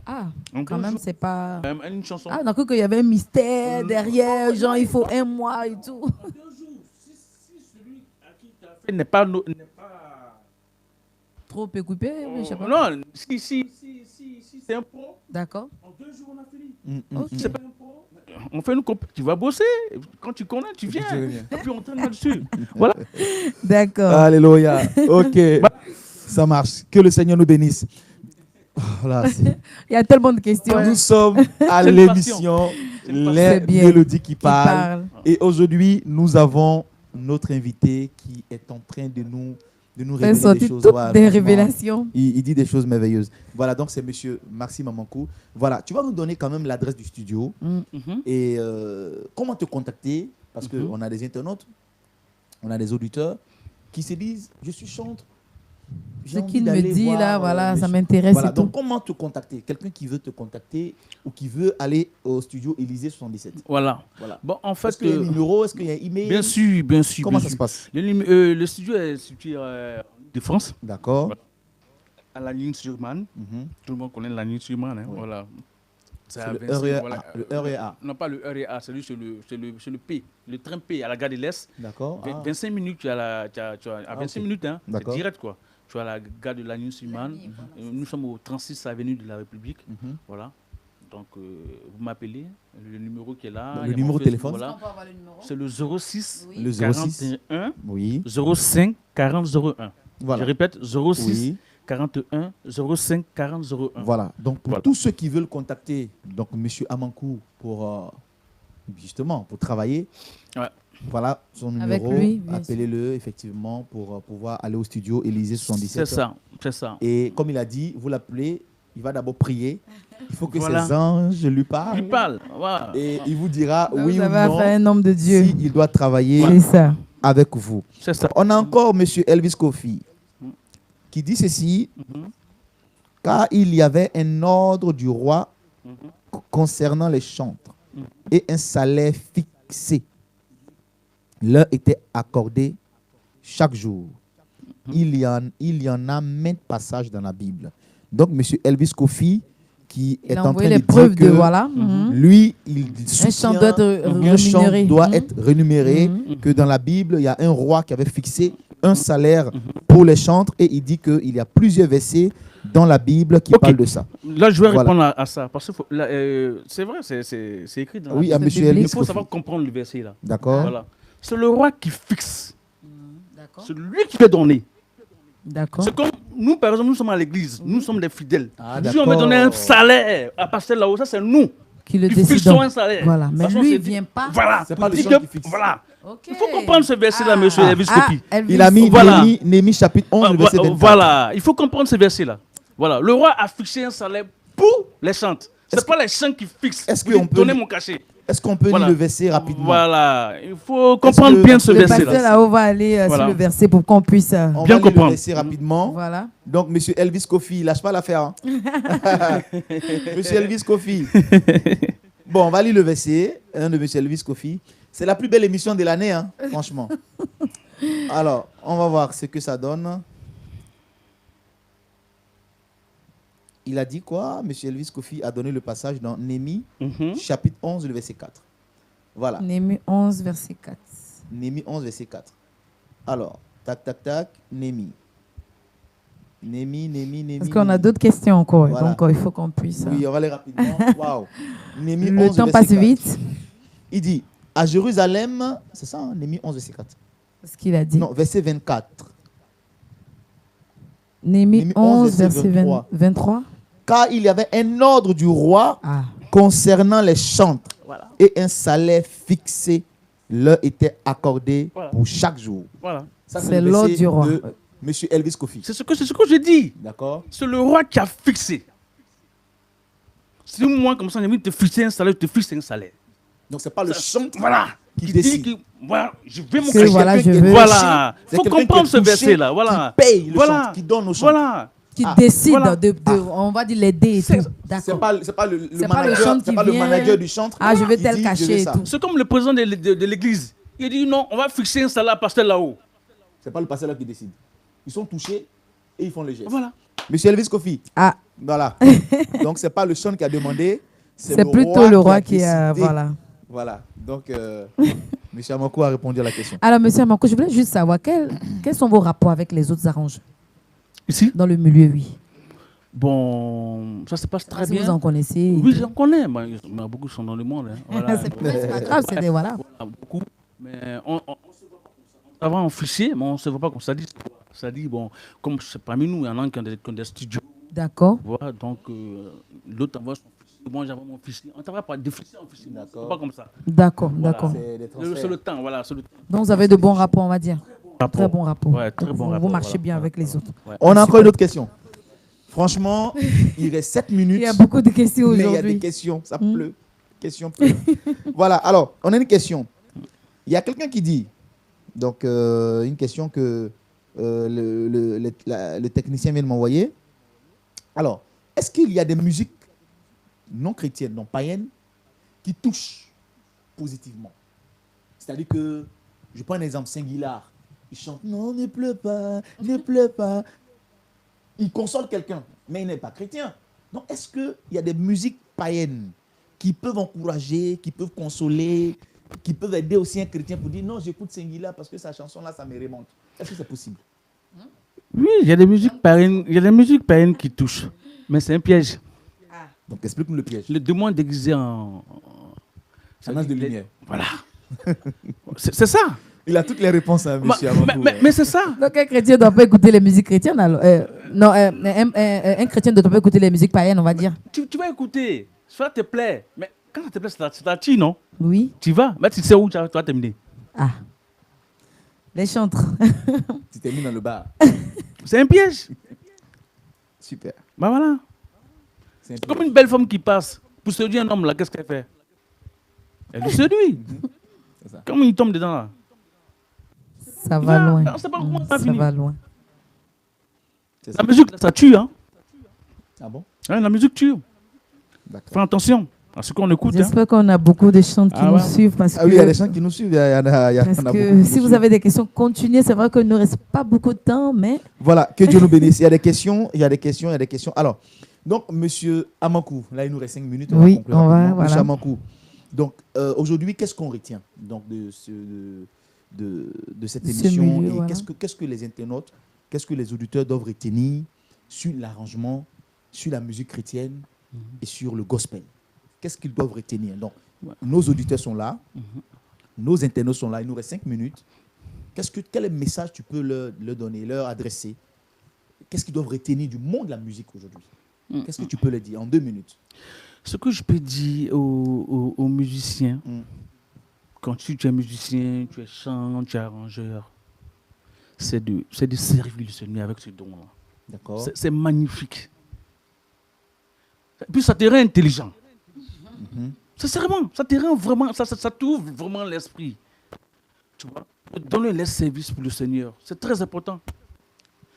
Ah, En quand deux même, jours. c'est pas. Une chanson. Ah, d'un coup, qu'il y avait un mystère derrière, genre il faut un mois et tout. En 2 jours. Si celui à qui tu as fait n'est pas. Trop occupé, je sais pas. Non, si c'est un pro, D'accord. en 2 jours, on a fini. Ok. C'est pas un pro. On fait une comp. Tu vas bosser. Quand tu connais, tu viens. reviens. Et puis on traîne là-dessus. Voilà. D'accord. Alléluia. Ok. Ça marche. Que le Seigneur nous bénisse. Oh, là, Il y a tellement de questions. nous sommes à C'est une l'émission Les C'est bien. Mélodies qui Qui parlent. parle. Et aujourd'hui, nous avons notre invité qui est en train de nous Fait révéler sortir des choses. toutes Ouais, des franchement, révélations. il dit des choses merveilleuses. Voilà, donc c'est monsieur Maxime Amankou. Voilà, tu vas nous donner quand même l'adresse du studio Mhm. et comment te contacter, parce qu'on a des internautes, on a des auditeurs qui se disent, je suis chanteur. Ce qu'il me dit là, voilà, ça m'intéresse Voilà, et tout. donc comment te contacter? Quelqu'un qui veut te contacter ou qui veut aller au studio Élysée 77. Voilà. Voilà. Bon, en Est-ce fait, qu'il y a un numéro? Est-ce qu'il y a un email? bien sûr, bien sûr. Comment bien ça se sûr. passe? Le studio est situé de France, D'accord. Voilà. à la ligne sur Man. Mhm. Tout le monde connaît la ligne sur Man. Hein, Oui. voilà. C'est à le 25, RER A. voilà. Le RER A. Non, pas le REA, c'est le P, le train P à la gare de l'Est. D'accord. Ah. 25 minutes, tu as à 25 ok. minutes, hein, c'est D'accord. direct quoi. Tu as la gare de la ligne sur Man. Nous sommes au 36 avenue de la République. Mhm. Voilà. Donc, vous m'appelez, le numéro qui est là. Le il y a numéro mon de Facebook, téléphone. voilà. C'est le 06 Oui. Le 06. 41 Oui. 05 40 01. Voilà. Je répète, 06 Oui. 41 05 40 01. Voilà. Donc, pour Voilà. tous ceux qui veulent contacter donc Monsieur Amankou pour justement pour travailler, Ouais. voilà son Avec numéro. lui, bien Appelez-le effectivement pour pouvoir aller au studio Élysée 77. C'est ça, c'est ça. Et comme il a dit, vous l'appelez, il va d'abord prier. Il faut que Voilà. ses anges lui parlent. Il parle. Voilà. Et il vous dira Là, oui vous ou avez non affaire à un homme de Dieu. s'il doit travailler C'est ça. avec vous. C'est ça. On a encore Monsieur Elvis Kofi qui dit ceci, car il y avait un ordre du roi concernant les chantres et un salaire fixé leur était accordé chaque jour. Il y en a maintes passages dans la Bible. Donc, Monsieur Elvis Kofi, qui Il est a en train envoyé de les dire preuves que de voilà. lui, il soutient chant doit être un chant rémunéré. doit Mhm. être rémunéré, que dans la Bible, il y a un roi qui avait fixé un salaire pour les chantres et il dit qu'il y a plusieurs versets dans la Bible qui Ok. parlent de ça. Là, je vais Voilà. répondre à ça. Parce que c'est vrai, c'est écrit dans la Oui, Bible. à C'est Monsieur biblique. Il Elvis faut Kofi. savoir comprendre le verset là. D'accord. Voilà. C'est le roi qui fixe. D'accord. C'est lui qui fait donner. D'accord. C'est comme nous, par exemple, nous sommes à l'église. Nous sommes des fidèles. Ah, Si on veut donner un salaire à pasteur là-haut, ça c'est nous. Qui le qui décide. fixe un salaire. Voilà, De mais toute façon, lui, c'est il dit- vient pas. Voilà, C'est pas le pour chant dire qui que- fixe. Voilà. Ok. Il faut comprendre ce verset-là, monsieur Elvis Kopi. Elvis. Il a mis Voilà. Néhémie chapitre 11, le verset 24. Voilà, il faut comprendre ce verset-là. Voilà, le roi a fixé un salaire pour les chantes. Ce Est-ce n'est pas les chants qui fixent. est-ce Vous qu'on dites, peut donnez li- mon cachet. Est-ce qu'on peut Voilà. lire le verset rapidement? Voilà, il faut comprendre que- bien ce Le verset-là. pasteur là-haut va aller Voilà. sur le verset pour qu'on puisse. On Bien va lire le comprendre. verset rapidement. Voilà. Donc, monsieur Elvis Kofi, lâche pas l'affaire. Hein. Monsieur Elvis Kofi. Bon, on va lire le verset de monsieur Elvis Kofi. C'est la plus belle émission de l'année, hein, franchement. Alors, on va voir ce que ça donne. Il a dit quoi? Monsieur Elvis Kofi a donné le passage dans Néhémie, Mhm. chapitre 11, le verset 4. Voilà. Néhémie 11, verset 4. Néhémie 11, verset 4. Alors, tac, tac, tac, Néhémie. Néhémie. Parce qu'on a d'autres questions encore, Voilà. donc il faut qu'on puisse. Oui, on va aller rapidement. Waouh. Néhémie Le 11, temps verset passe 4. vite. Il dit, à Jérusalem, c'est ça, hein, Néhémie 11, verset 4. C'est ce qu'il a dit. Non, verset 24. Néhémie Néhémie 11, 11, verset verset 23. Car il y avait un ordre du roi Ah, concernant les chantres Voilà. et un salaire fixé leur était accordé Voilà. pour chaque jour. Voilà. Ça, c'est le l'ordre verset du roi. de monsieur Elvis Kofi. C'est ce que je dis. D'accord? C'est le roi qui a fixé. Si moi, comme ça, j'ai envie de te fixer un salaire, je te fixe un salaire. Donc, c'est pas le chantre Voilà. qui dit décide. que, voilà, je vais mon Que cachet. voilà, je quelqu'un qui est veux. Voilà. C'est Faut quelqu'un qui comprendre est ce touché, verset-là. Voilà. qui paye le Voilà. chantre, qui donne au chantre. Voilà. Qui Ah, décide voilà. on va dire l'aider et C'est- tout. C'est D'accord. pas le C'est pas le manager, chantre c'est qui pas le vient. manager du chantre. Ah, je veux qui tel dit, cachet je veux et ça. tout. C'est comme le président de l'église. Il dit non, on va fixer un salaire à pasteur là-haut. C'est pas le pasteur là qui décide. Ils sont touchés et ils font les gestes. Voilà. Monsieur Elvis Kofi, Ah, voilà. Donc, c'est pas le chantre qui a demandé. c'est plutôt le roi qui a. décidé. Voilà. Voilà. Donc, monsieur Amako a répondu à la question. Alors, monsieur Amanko, je voulais juste savoir quels sont vos rapports avec les autres arrangeurs Ici dans le milieu, oui. Bon, ça se passe très Si bien. vous en connaissez. Oui, j'en connais. Mais il y en a beaucoup qui sont dans le monde. Hein. Voilà. C'est pas grave, c'est des. Voilà. Voilà, beaucoup. Mais on se voit comme ça. On travaille en fichier, mais on ne se voit pas comme ça. Ça dit, bon, comme c'est parmi nous, il y en a qui ont des studios. D'accord. Voilà, donc l'autre envoie son fichier. Moi, j'envoie mon fichier. On ne travaille pas de fichier en fichier. D'accord. C'est pas comme ça. D'accord, Voilà. d'accord. C'est des transferts. C'est le temps, voilà. C'est le temps. Donc, vous avez de bons rapports, on va dire. Très bon rapport. Ouais, très bon Vous rapport, marchez voilà. bien avec les Voilà. autres. Ouais. On a encore Super. une autre question. Franchement, il reste 7 minutes. Il y a beaucoup de questions Mais il y a des aujourd'hui. questions, ça pleut. Question pleut. Voilà, alors, on a une question. Il y a quelqu'un qui dit, donc une question que le technicien vient de m'envoyer. Alors, est-ce qu'il y a des musiques non chrétiennes, non païennes, qui touchent positivement? C'est-à-dire que, je prends un exemple, Saint-Guilard. Il chante, non, ne pleure pas, ne pleure pas. Il console quelqu'un, mais il n'est pas chrétien. Donc, est-ce qu'il y a des musiques païennes qui peuvent encourager, qui peuvent consoler, qui peuvent aider aussi un chrétien pour dire non, j'écoute Saint-Guilard parce que sa chanson-là, ça me remonte? Est-ce que c'est possible? Oui, il y a des musiques païennes qui touchent. Mais c'est un piège. Donc, explique-nous le piège. Le démon est déguisé en. Un ange de lumière. Voilà. C'est ça. Il a toutes les réponses, hein, monsieur Amankou. Mais c'est ça. Donc, un chrétien ne doit pas écouter les musiques chrétiennes. Alors, non, un chrétien ne doit pas écouter les musiques païennes, on va dire. Tu vas écouter. Ça te plaît. Mais quand ça te plaît, c'est ta chi, non? Oui. Tu vas. Mais tu sais où tu vas terminer. Ah. Les chantres. Tu t'es mis dans le bar. C'est un piège. Super. Ben voilà. C'est un C'est comme une belle femme qui passe. Pour séduire un homme, là, qu'est-ce qu'elle fait? Elle le séduit. C'est ça. Comment il tombe dedans, là? Ça va loin. On sait pas comment ça Ça finit. va loin. C'est ça. La musique, là, ça tue, hein? Ah bon? Hein, la musique tue. D'accord. Fais attention à ce qu'on écoute. Hein. J'espère qu'on a beaucoup de chantes qui Ah nous ouais. suivent parce Ah oui, il y a des que, gens qui nous suivent. Il y en a, il y en a parce beaucoup que qui nous si vous suivent. avez des questions, continuez. C'est vrai qu'il ne reste pas beaucoup de temps, mais Voilà, que Dieu nous bénisse. Il y a des questions, il y a des questions, il y a des questions. Alors, donc, monsieur Amankou, là, il nous reste 5 minutes. Oui, conclure on va, rapidement. voilà. Monsieur Amankou, donc, aujourd'hui, qu'est-ce qu'on retient donc, de cette Ce émission milieu, et voilà. qu'est-ce que les internautes, qu'est-ce que les auditeurs doivent retenir sur l'arrangement, sur la musique chrétienne et sur le gospel? Qu'est-ce qu'ils doivent retenir? Donc, nos auditeurs sont là, nos internautes sont là, il nous reste 5 minutes. Quel message tu peux leur donner, leur adresser? Qu'est-ce qu'ils doivent retenir du monde de la musique aujourd'hui? Qu'est-ce que tu peux leur dire en 2 minutes? Ce que je peux dire aux musiciens, quand tu es musicien, tu es chanteur, tu es arrangeur, c'est de servir le Seigneur avec ce don-là. D'accord. C'est magnifique. Et puis ça te rend intelligent. Sincèrement, ça te rend vraiment, ça t'ouvre vraiment l'esprit. Tu vois, donner les services pour le Seigneur, c'est très important.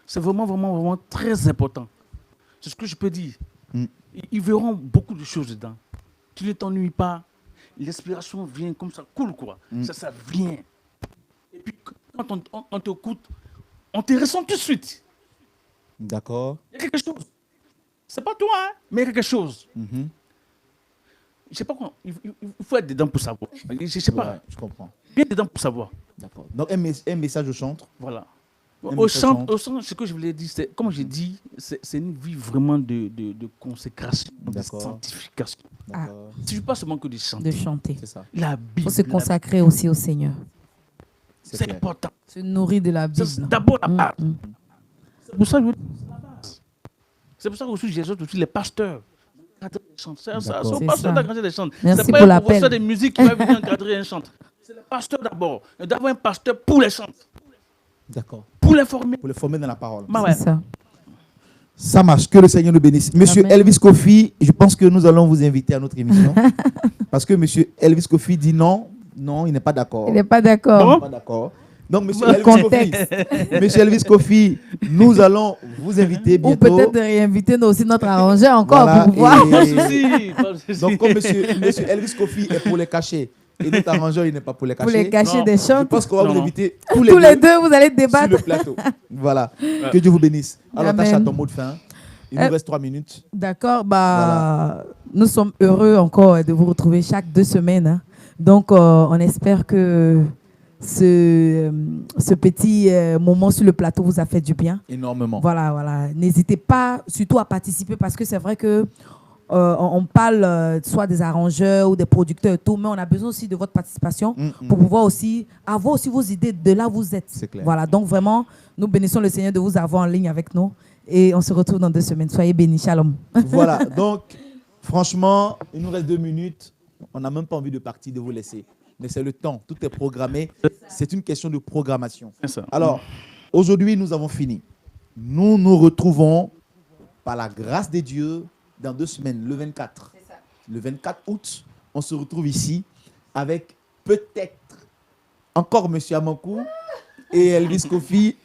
C'est vraiment, vraiment, vraiment très important. C'est ce que je peux dire. Ils verront beaucoup de choses dedans. Tu ne t'ennuies pas. L'inspiration vient comme ça, coule quoi. Ça vient. Et puis quand on t'écoute, on te ressent tout de suite. D'accord. Il y a quelque chose. C'est pas toi, hein, mais il y a quelque chose. Je sais pas quoi. Il faut être dedans pour savoir. Je sais pas. Ouais, je comprends. Bien dedans pour savoir. D'accord. Donc, un message au chantre. Voilà. Un Au message chant, ce que je voulais dire, c'est, comme j'ai dit, c'est une vie vraiment de consécration, de D'accord. sanctification. D'accord. Si je ne pas seulement que de De chanter. chanter. C'est ça. La Il Bible. faut se consacrer aussi au Seigneur. C'est C'est clair. important. Se nourrir de la Bible. C'est d'abord la base. Mm. C'est pour ça que c'est la base. C'est pour ça que aussi j'exhorte aussi les pasteurs. C'est D'accord. au C'est pasteur ça. d'encadrer les chants. Merci C'est pas pour un professeur l'appel. de musique qui va venir encadrer un chanteur. C'est le pasteur d'abord. Et d'avoir un pasteur pour les chants. D'accord. Pour les former. Pour les former dans la parole. Bah ouais. C'est ça. Ça marche. Que le Seigneur nous bénisse. Monsieur Amen. Elvis Kofi, je pense que nous allons vous inviter à notre émission. Parce que Monsieur Elvis Kofi dit non, il n'est pas d'accord. Il n'est pas Il n'est d'accord. pas d'accord. Donc, Monsieur Le Elvis Kofi, contexte. Monsieur Elvis Kofi, nous allons vous inviter Ou bientôt. peut-être de réinviter aussi notre arrangeur encore Voilà, pour pouvoir. et- Pas de souci, pas de souci. Donc, comme monsieur Elvis Kofi est pour les cachets et notre arrangeur, il n'est pas pour les Pour cachets, les cacher Non. des je chants. pense qu'on va Non, vous non. inviter Tous les deux, vous allez sur le débattre. plateau. Voilà. Que Dieu vous bénisse. Alors, Amen. Tacha, ton mot de fin. Il nous Euh, reste 3 minutes. D'accord, nous sommes heureux encore de vous retrouver chaque 2 semaines. Hein. Donc, on espère que ce petit moment sur le plateau vous a fait du bien. Énormément. Voilà. N'hésitez pas surtout à participer parce que c'est vrai que on parle soit des arrangeurs ou des producteurs et tout, mais on a besoin aussi de votre participation pour pouvoir aussi avoir aussi vos idées de là où vous êtes. C'est clair. Voilà, donc vraiment, nous bénissons le Seigneur de vous avoir en ligne avec nous et on se retrouve dans 2 semaines. Soyez bénis, shalom. Voilà. Donc, franchement, il nous reste 2 minutes. On n'a même pas envie de partir, de vous laisser. Mais c'est le temps. Tout est programmé. C'est une question de programmation. C'est ça. Alors, aujourd'hui, nous avons fini. Nous nous retrouvons par la grâce de Dieu dans 2 semaines, le 24. Le 24 août, on se retrouve ici avec peut-être encore M. Amankou et Elvis Kofi,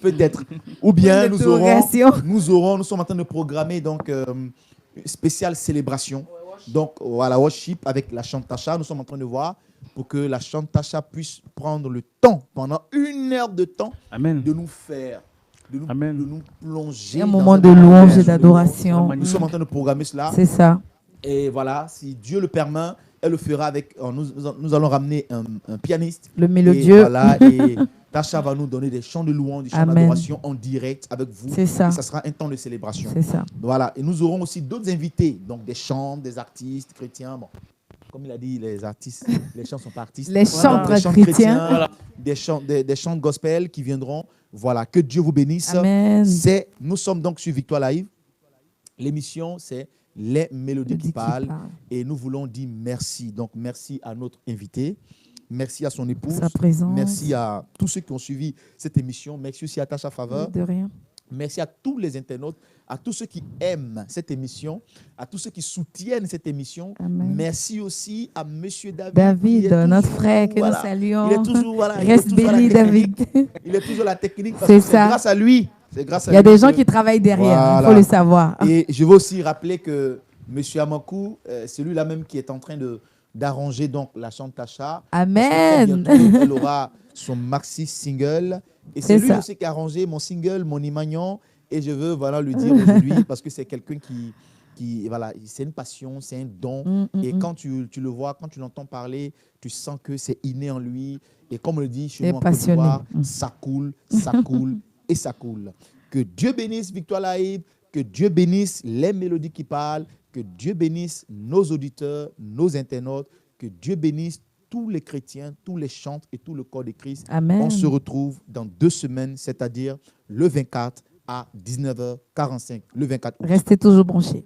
peut-être. Ou bien Point d'interrogation. nous sommes en train de programmer donc une spéciale célébration. Donc voilà, worship avec la Chantacha. Nous sommes en train de voir pour que la Chantacha puisse prendre le temps, pendant 1 heure de temps, Amen. de nous faire, de nous, Amen. de nous plonger. Un dans moment un de moment louange et de d'adoration. Nous sommes en train de programmer cela. C'est ça. Et voilà, si Dieu le permet, elle le fera avec. Nous allons ramener un pianiste. Le Et mélodieux. voilà, et Tacha va nous donner des chants de louange, des chants Amen. d'adoration en direct avec vous. C'est ça. Et ça sera un temps de célébration. C'est ça. Voilà, et nous aurons aussi d'autres invités, donc des chants, des artistes chrétiens. Bon, comme il a dit, les artistes, les chants ne sont pas artistes. Les Voilà, chantres des chants chrétiens. Voilà. des chants gospel qui viendront. Voilà, que Dieu vous bénisse. Amen. Nous sommes donc sur Victoire Live. L'émission, c'est Les Mélodies qui parlent. Et nous voulons dire merci. Donc, merci à notre invité. Merci à son épouse. Sa présence. Merci à tous ceux qui ont suivi cette émission. Merci aussi à Tacha Faveur. De rien. Merci à tous les internautes, à tous ceux qui aiment cette émission, à tous ceux qui soutiennent cette émission. Amen. Merci aussi à Monsieur David. David, qui est notre toujours, frère que voilà, nous saluons. Il est toujours, voilà, il est Reste toujours à la béni, technique. David. Il est toujours à la technique parce C'est que c'est ça. grâce à lui. C'est grâce à Il y a lui des gens que- qui travaillent derrière, il Voilà. faut le savoir. Et je veux aussi rappeler que M. Amankou, c'est lui-là même qui est en train d'arranger donc la Chantacha. Amen. Bientôt, elle aura son maxi single. Et c'est C'est lui ça. aussi qui a arrangé mon single, Mon Imagnon. Et je veux voilà, lui dire aujourd'hui, parce que c'est quelqu'un qui voilà, c'est une passion, c'est un don. Et quand tu le vois, quand tu l'entends parler, tu sens que c'est inné en lui. Et comme on le dit chez Il est nous en Côte passionné. d'Ivoire, ça coule et ça coule. Que Dieu bénisse Victoire Live, que Dieu bénisse les mélodies qui parlent, que Dieu bénisse nos auditeurs, nos internautes, que Dieu bénisse tous les chrétiens, tous les chantres et tout le corps de Christ. Amen. On se retrouve dans 2 semaines, c'est-à-dire le 24 à 19h45, le 24 août. Restez toujours branchés.